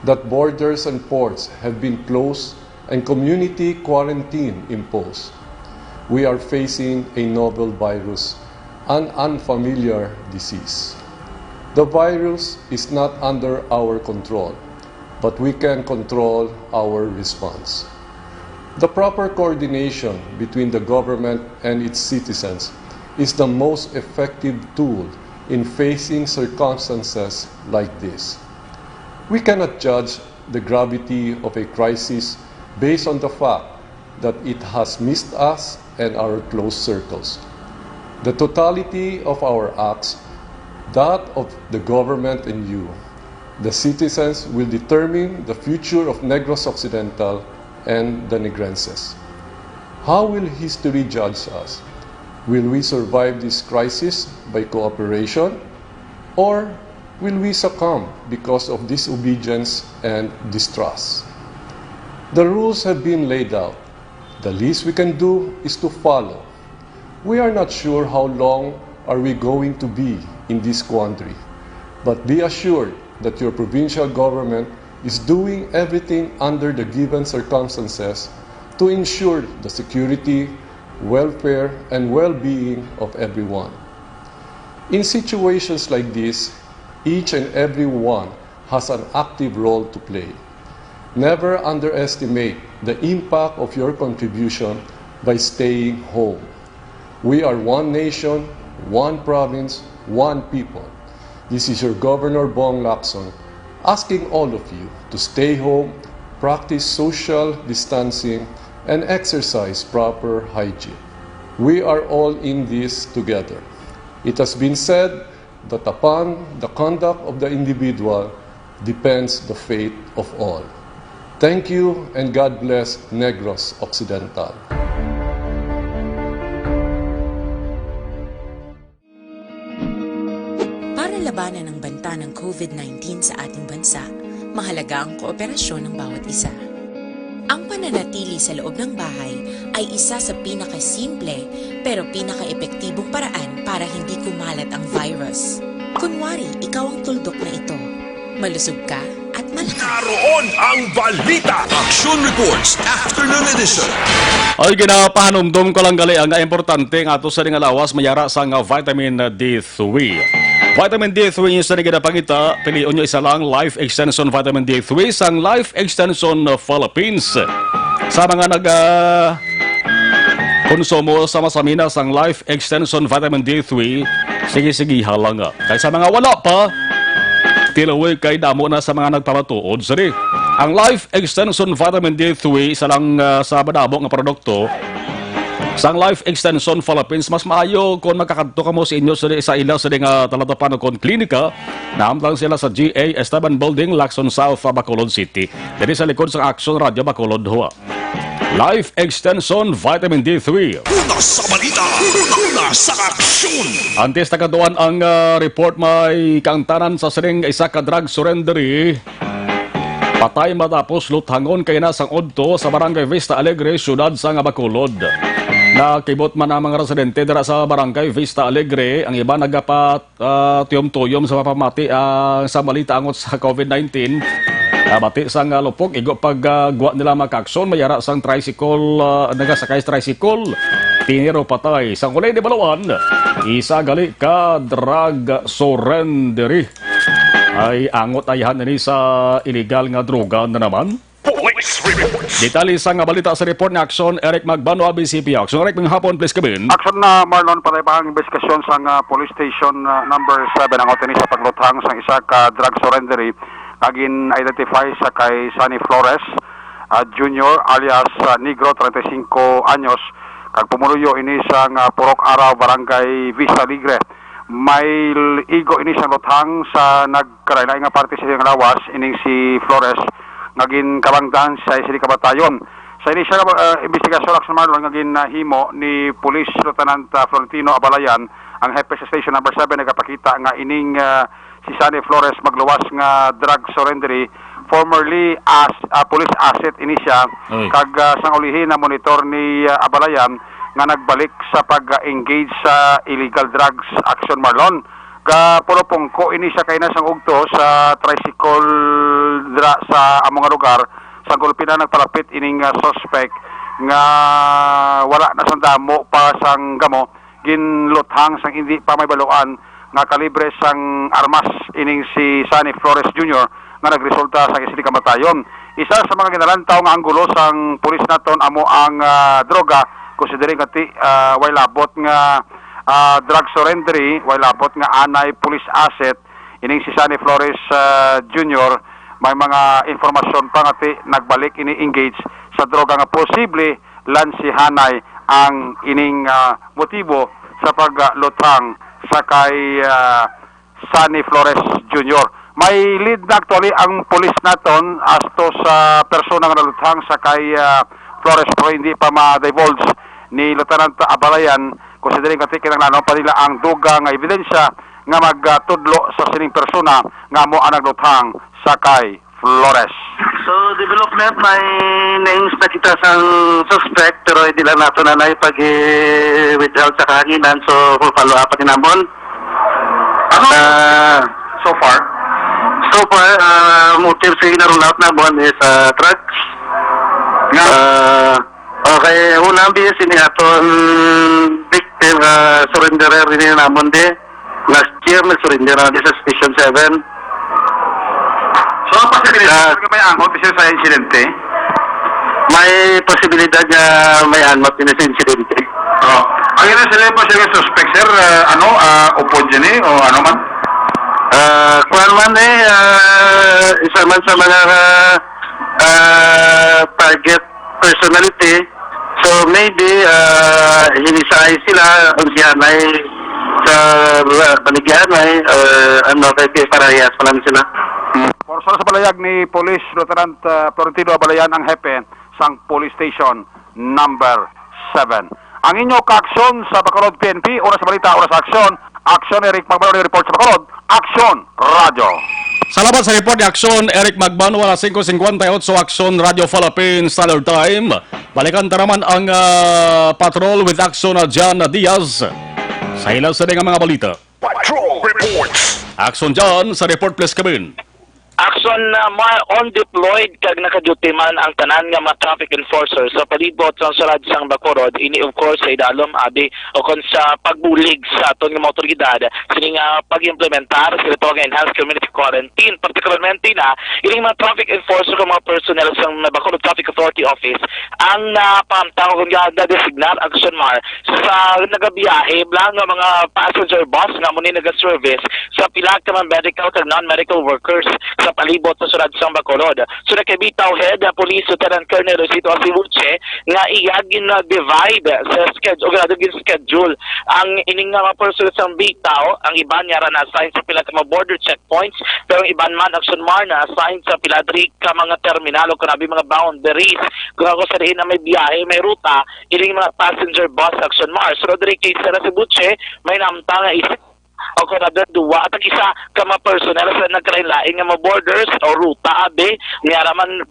that borders and ports have been closed and community quarantine imposed. We are facing a novel virus, an unfamiliar disease. The virus is not under our control, but we can control our response. The proper coordination between the government and its citizens is the most effective tool in facing circumstances like this. We cannot judge the gravity of a crisis based on the fact that it has missed us and our close circles. The totality of our acts, that of the government and you, the citizens, will determine the future of Negros Occidental and the Negrenses. How will history judge us? Will we survive this crisis by cooperation, or will we succumb because of disobedience and distrust? The rules have been laid out. The least we can do is to follow. We are not sure how long are we going to be in this quandary, but be assured that your provincial government is doing everything under the given circumstances to ensure the security, welfare, and well-being of everyone. In situations like this, each and every one has an active role to play. Never underestimate the impact of your contribution by staying home. We are one nation, one province, one people. This is your Governor Bong Lacson asking all of you to stay home, practice social distancing, and exercise proper hygiene. We are all in this together. It has been said that upon the conduct of the individual depends the fate of all. Thank you and God bless Negros Occidental. Para labanan ang banta ng COVID-19 sa ating bansa, mahalaga ang kooperasyon ng bawat isa. Ang pananatili sa loob ng bahay ay isa sa pinakasimple pero pinaka-epektibong paraan para hindi kumalat ang virus. Kunwari, ikaw ang tuldok na ito. Malusog ka at malakas. Naroon ang balita. Action Reports Afternoon Edition. Ay ginapahanumdum ko lang gali ang importante nga ato sa lawas mayara sa nga vitamin D3. Vitamin D3 yung sa ginapangita, piliun nyo isa lang Life Extension Vitamin D3 sang Life Extension Philippines. Sa mga konsumo sa masamina sang Life Extension Vitamin D3, sige-sige halang nga. Kaya sa mga wala pa, tilawi kay damo na sa mga nagpapatuod. Sari, ang Life Extension Vitamin D3 isa lang sa badabo nga produkto sang Life Extension Philippines. Mas maayo kung makakadto ka mo sa inyo sa ila sa nga talatapan kon klinika. Naamtang sila sa GA Esteban Building, Lacson South, Bacolod City. Dito sa likod sa Action Radio Bacolod Hua. Life Extension Vitamin D3. Una sa balita, una sa aksyon. Antes nakaduan ang report may kaangtanan sa siring isa ka drug surrendery. Patay matapos luthangon kay nasang odto sa Barangay Vista Alegre, syudad sa Bacolod. Nakibot man ang mga residente dira sa Barangay Vista Alegre, ang iba nagapat tuyom-tuyom sa mapamati sa malita angot sa COVID-19. Bati sang lupok, igo pag-guwa nila makakson, mayara sang tricycle, nagasakay sa tricycle, tiniro patay. Sang kulay di Balawan, isa gali ka drug surrendery. Ay angot ayahan nini sa illegal nga droga na naman. Detali sa nga balita sa report ni Action, Eric Magbano, ABCP Action. Eric, mga hapon, please kabin. Action na Marlon, patay pa ang investigasyon sa police station number 7 ang otini sa pagluthang sa isa ka drug surrendery. Naging identify sa kay Sunny Flores Jr. alias Negro, 35 anyos. Kag pumuluyo ini sa Purok Araw, Barangay Vista Alegre. May igo ini sa luthang sa nagkarailay nga parte sa lawas ining si Flores. Naging kabangdan sa isili kabatayon Sa initial investigasyon Action Marlon nga ginahimo ni Police Lieutenant Florentino Abalayan, ang hepe sa Station Number 7 nagapakita nga ining si Sunny Flores magluwas nga drug surrendery, formerly as police asset ini siya, kag sang ulihin na monitor ni Abalayan nga nagbalik sa pag-engage sa illegal drugs Action Marlon. Pulopong ko ini siya kay nasang ugto sa tricycle sa among lugar sa gulpina nagpalapit ining suspect nga wala na sang damo pa sang gamo, ginluthang sang hindi pa may baluan nga kalibre sang armas ining si Sunny Flores Jr. nga nagresulta sa isili kamatayon. Isa sa mga ginalantaw nga anggulo sang pulis naton amo ang droga, considering kati way labot nga drug surrendery, way labot nga anay police asset ining si Sunny Flores Jr. May mga informasyon pa nga nagbalik ini engage sa droga nga posible lansihanay ang ining motibo sa pagluthang sa kay Sunny Flores Jr. May lead na actually ang police naton as to sa persona nga naluthang sa kay Flores, pero hindi pa ma-divulge ni Lieutenant Abalayan, considering kati kinanglanon pa nila ang dugang nga ebidensya nga magtudlo sa sining persona nga mo ang nagluthang sa kay Flores. So, development, may names na kita sa suspect, pero hindi lang nato na pag-withdraw sa kahanginan, so follow up pa kinamon. So far? So far, motive sa ginarule out na buwan is drugs. Okay, unang biyas ini aton victim, surrenderer rin namon de. Last year, nag-surrender na sa Station 7. So, ang posibilidad na may angot isa sa insidente? May posibilidad na may angot din sa insidente. Oh. Ang ina sila po siya suspect, sir, upod dyan o ano man? Kuwan man isa man sa mga target personality. So, maybe, hinisay sila, unsihanay sa baligyanay, kay parehas pa lang sila. Porson sa balayag ni Police Lieutenant Florentino Abalayan ang hepe sang Police Station Number 7. Ang inyo ka-aksyon sa Bacolod PNP, oras sa balita, oras sa aksyon. Aksyon Eric Magbano, report sa Bacolod. Aksyon Radio. Salamat sa report ni Aksyon Eric Magbano, alas 5:58, Aksyon Radio Philippines Standard Time. Balikan ta naman ang patrol with Aksyon Jan Diaz. Sa ilang sa mga balita. Patrol reports. Aksyon Jan sa report plus kabin. Action na on-deployed kag naka-duty man ang tanan nga mga traffic enforcers sa palibot sa sulad sang Bacolod. Ini of course sa idalom abi o kon sa pagbulig sa aton nga mga otoridad sining pag-implementar sa ito nga enhanced community quarantine, particularmente na ining mga traffic enforcer kag mga personnel sang Bacolod Traffic Authority Office ang napamtang kung designar Action Mar sa nagabiyahe lang nga mga passenger bus nga muni naga-service sa pila ka mga medical kag non-medical workers sa palibot sa sulad sang Bacolod. So nakabitaw head Police Lieutenant Colonel Rosito Asibuche nga iyag gina-divide sa schedule o schedule ang ining nga personnel sang bitaw, ang iban niya na assign sa pila ka mga border checkpoints, pero ang iban man Action Mar na assign sa pila diri ka mga terminal o kanabi mga boundaries kung ako sa diin na may biyahe, may ruta ining mga passenger bus Action Mar. So diri kay Sir Asibuche may namtang nga isip o kung duwa at ang isa ka mga personnel sa nagkalain-lain nga mga borders o ruta abe niya raman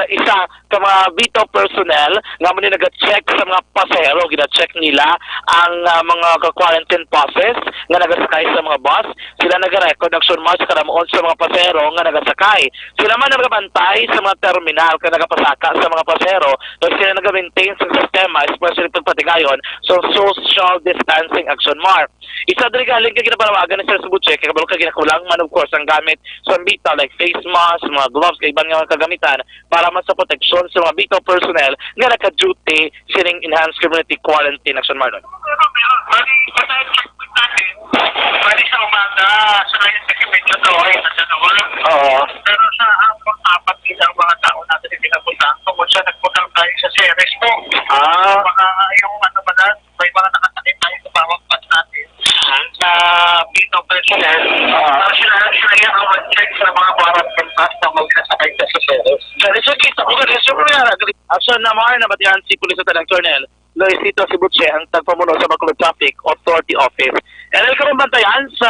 isa ka mga bitaw personnel nga mo nag-check sa mga pasahero, gina-check nila ang mga quarantine passes nga nagasakay sa mga bus, sila nag-record Action Mar sa karamuon sa mga pasahero nga nagasakay, sila man nagabantay sa mga terminal ka nagapasaka sa mga pasahero, so sila nag-maintain sa sistema, especially pagpatigayon so social distancing Action Mar. Isa diri galing kay ginapanawagan ni Sir Subuche kay kabalo ka ginakulang man of course ang gamit sa bitaw like face mask, mga gloves kay ibang nga kagamitan para mas sa proteksyon sa mga bitaw personnel nga naka-duty sining enhanced community quarantine Action Mar. Pwede sa umaga, sa ngayon sa medyo doon, nasa doon. Oo. Pero sa apat ilang mga tao natin yung pinapuntahan, tungkol sa nagpunang tayo sa series po. Mga yung ano ba na, may mga nakatanim tayo sa bawang pas natin. Sa Pito Personnel, sila yung mag-check sa mga quarantine pass na magsasakay. Action na mga nabatihan si Pulis Lieutenant Colonel Luisito Sibutse ang tagpamuno sa Bacolod Traffic Authority Office. And karong bantayan sa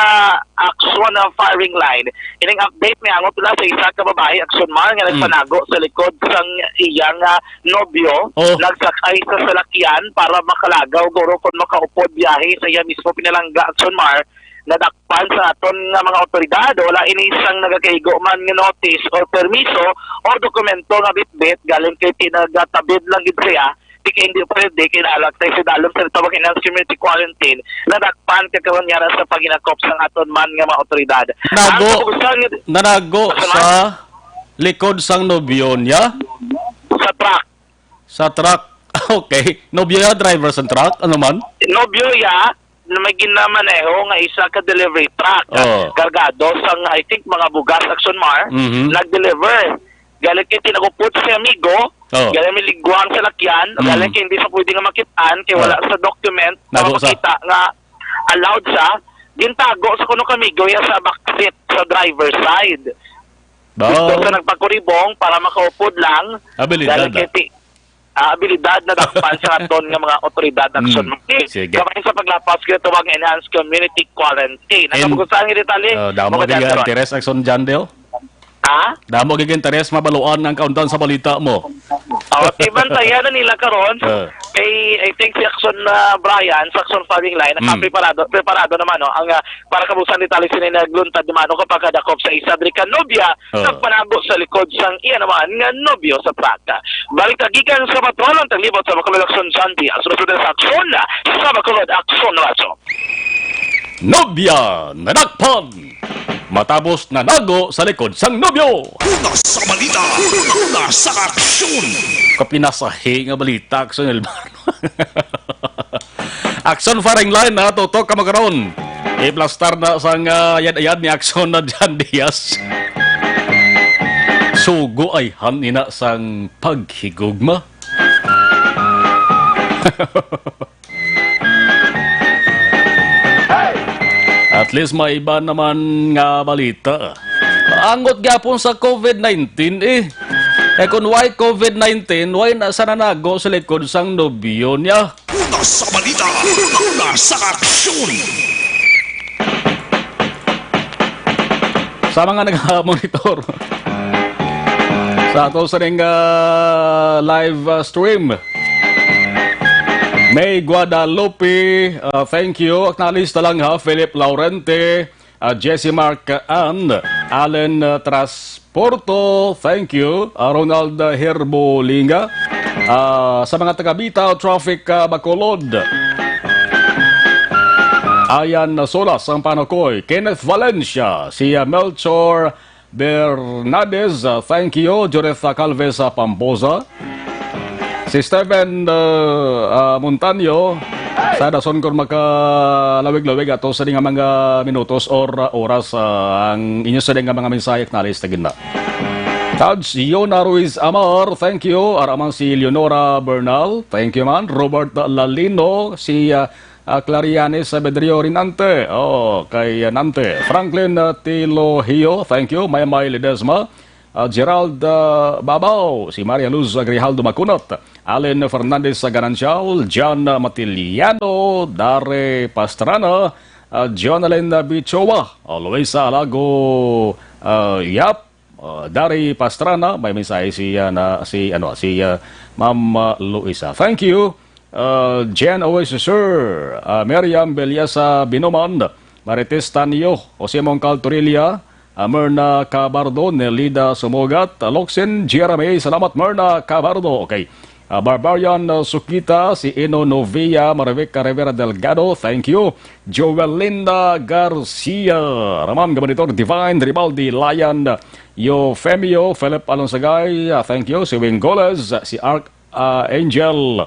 aksyon ng firing line. Ining update niya ang tula sa isa ka babae, aksyon man nga nagpanago sa likod sang iyang nobyo, nagsakay sa salakyan para makalagaw guro kung makaupod biyahe sa iya mismo pinalangga aksyon mar. Nadakpan sa aton nga mga otoridad, wala inisang nagakaigo man nga notice o permiso o dokumento nga bitbit galing kay tinagatabid lang gid siya. Di kaya hindi pwede kinalag tayo sa dalom sa tawag ng community quarantine. Nadakpan kakawanyara sa paginakop sa aton man nga mga otoridad. Nanago sa likod sang nobyo niya? Sa truck. Sa truck. Okay. Nobyo ya, driver sa truck? Ano man? Nobyo ya, na may ginamaneho nga isa ka delivery truck. Kargado sang, I think, mga bugas action mar, nag-deliver. Galing kayo tinagupot sa amigo, galing may liguang sa lakyan, galing kayo hindi sa pwede nga makitaan, kaya wala sa document na makita nga allowed sa, gintago sa kuno kamigo ya sa backseat sa driver side. Gusto sa nagpagkuribong para makaupod lang, abilidad abilidad na dakpan sa aton nga mga otoridad action. Kamay sa paglapas kaya tawag nga enhanced community quarantine. Nakabugusahan nga detalye. Damo kaya interes action dyan, Del? Damo kaya interes mabaluan ang kauntan sa balita mo. Iban tayo na nila karon. I think si Action Brian, sa Action Firing Line, preparado naman ang para kabusan ni Tali sila nagluntad naman kapag kadakop sa isa Drika Nobya, nagpanago sa likod sang iya naman nga nobyo sa Prata. Balik tagikan sa patrolang taglibot sa Bacolod Action Santi, ang sunod sa Action sa Bacolod Action Raso. Nobya nadakpan! Matapos nanago sa likod sang nobyo. Una sa balita, una sa aksyon. Kapinasahi nga balita, Aksyon Elmano. Aksyon Firing Line na tutok ka magkaroon. I-plastar na sang yad-yad ni Aksyon na Jan Diaz. Sugo ay hanina sang paghigugma. At least may iba naman nga balita. Angot gapon sa COVID-19 eh. Eh kung why COVID-19, why nasa nanago sa likod sang nobyo niya? Una sa balita, una sa aksyon. Sa mga nag-monitor sa ato sa ring live stream, May Guadalupe, thank you. Acknowledge na lang ha, Philip Laurente, Jesse Mark Ann, Allen Transporto, thank you. Ronald Herbolinga, sa mga taga-Bitaw, Traffic Bacolod. Ayan Solas, ang Panakoy, Kenneth Valencia, si Melchor Bernadez, thank you. Judith Calves Pambosa. Si Steven Montaño, sa dason kung makalawig-lawig ato sa nga mga minutos or oras ang inyo sa nga mga mensahe na alis na. Taj Yona Ruiz Amar, thank you. Aramang si Leonora Bernal, thank you man. Robert Lalino, si Clarianes Bedrio Rinante, kay Nante. Franklin Tilohio, thank you. Maymay Ledesma. Gerald Babao, si Maria Luz Grijaldo Macunot, Allen Fernandez Ganancial, John Matiliano, Dare Pastrana, Jonalyn Bichowa, Luisa Alago, Dare Pastrana, may mensahe si Ma'am Luisa. Thank you. Jen Oasis Sir, Miriam Beliasa Binoman, Marites Tanyo, Jose Moncal Torilla, Myrna Cabardo, Nelida Sumogat, Loxin, Jeremy, salamat Myrna Cabardo. Okay. Barbarian Sukita, si Ino Novia, Marivic Rivera Delgado, thank you. Joelinda Garcia, Raman Gabanitor, Divine, Ribaldi, Lion, Eufemio, Philip Alonsagay, thank you. Si Wingoles, si Angel,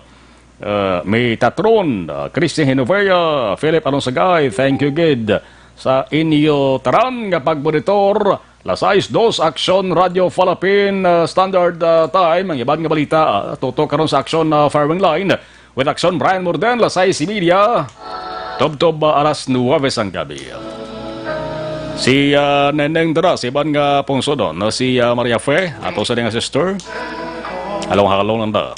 May Tatron, Christian Hinovea, Philip Alonsagay, thank you, Gid. Sa inyo taran nga pagbonitor, Lasais 2 Action Radio Philippine Standard Time, ang iban nga balita, tutok karon sa Action Firing Line with Action Brian Morden, Lasais Media, Tob-tob alas 9 ang gabi. Si Neneng Dara, si Iban nga pungso doon, no? Si Maria Fe, ato sa nga sister. Halong-halong nanda.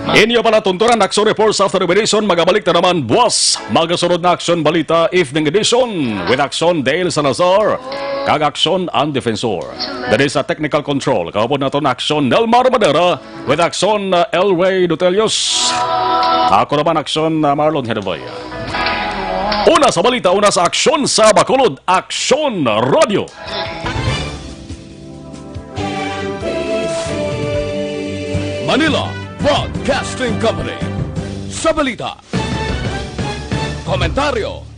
Inyo pala tunturan Action Reports after edition, magabalik na naman buwas. Magasunod na Action Balita Evening Edition with Action Dale Salazar, kag Action ang Defensor. That is a technical control. Kahapon na ito na Action Nelmar Madera with Action Elway Dutelius. Ako naman Action Marlon Hedavay. Una sa balita, una sa Action sa Bacolod, Action Radio. Manila Broadcasting Company. Sa balita. Komentaryo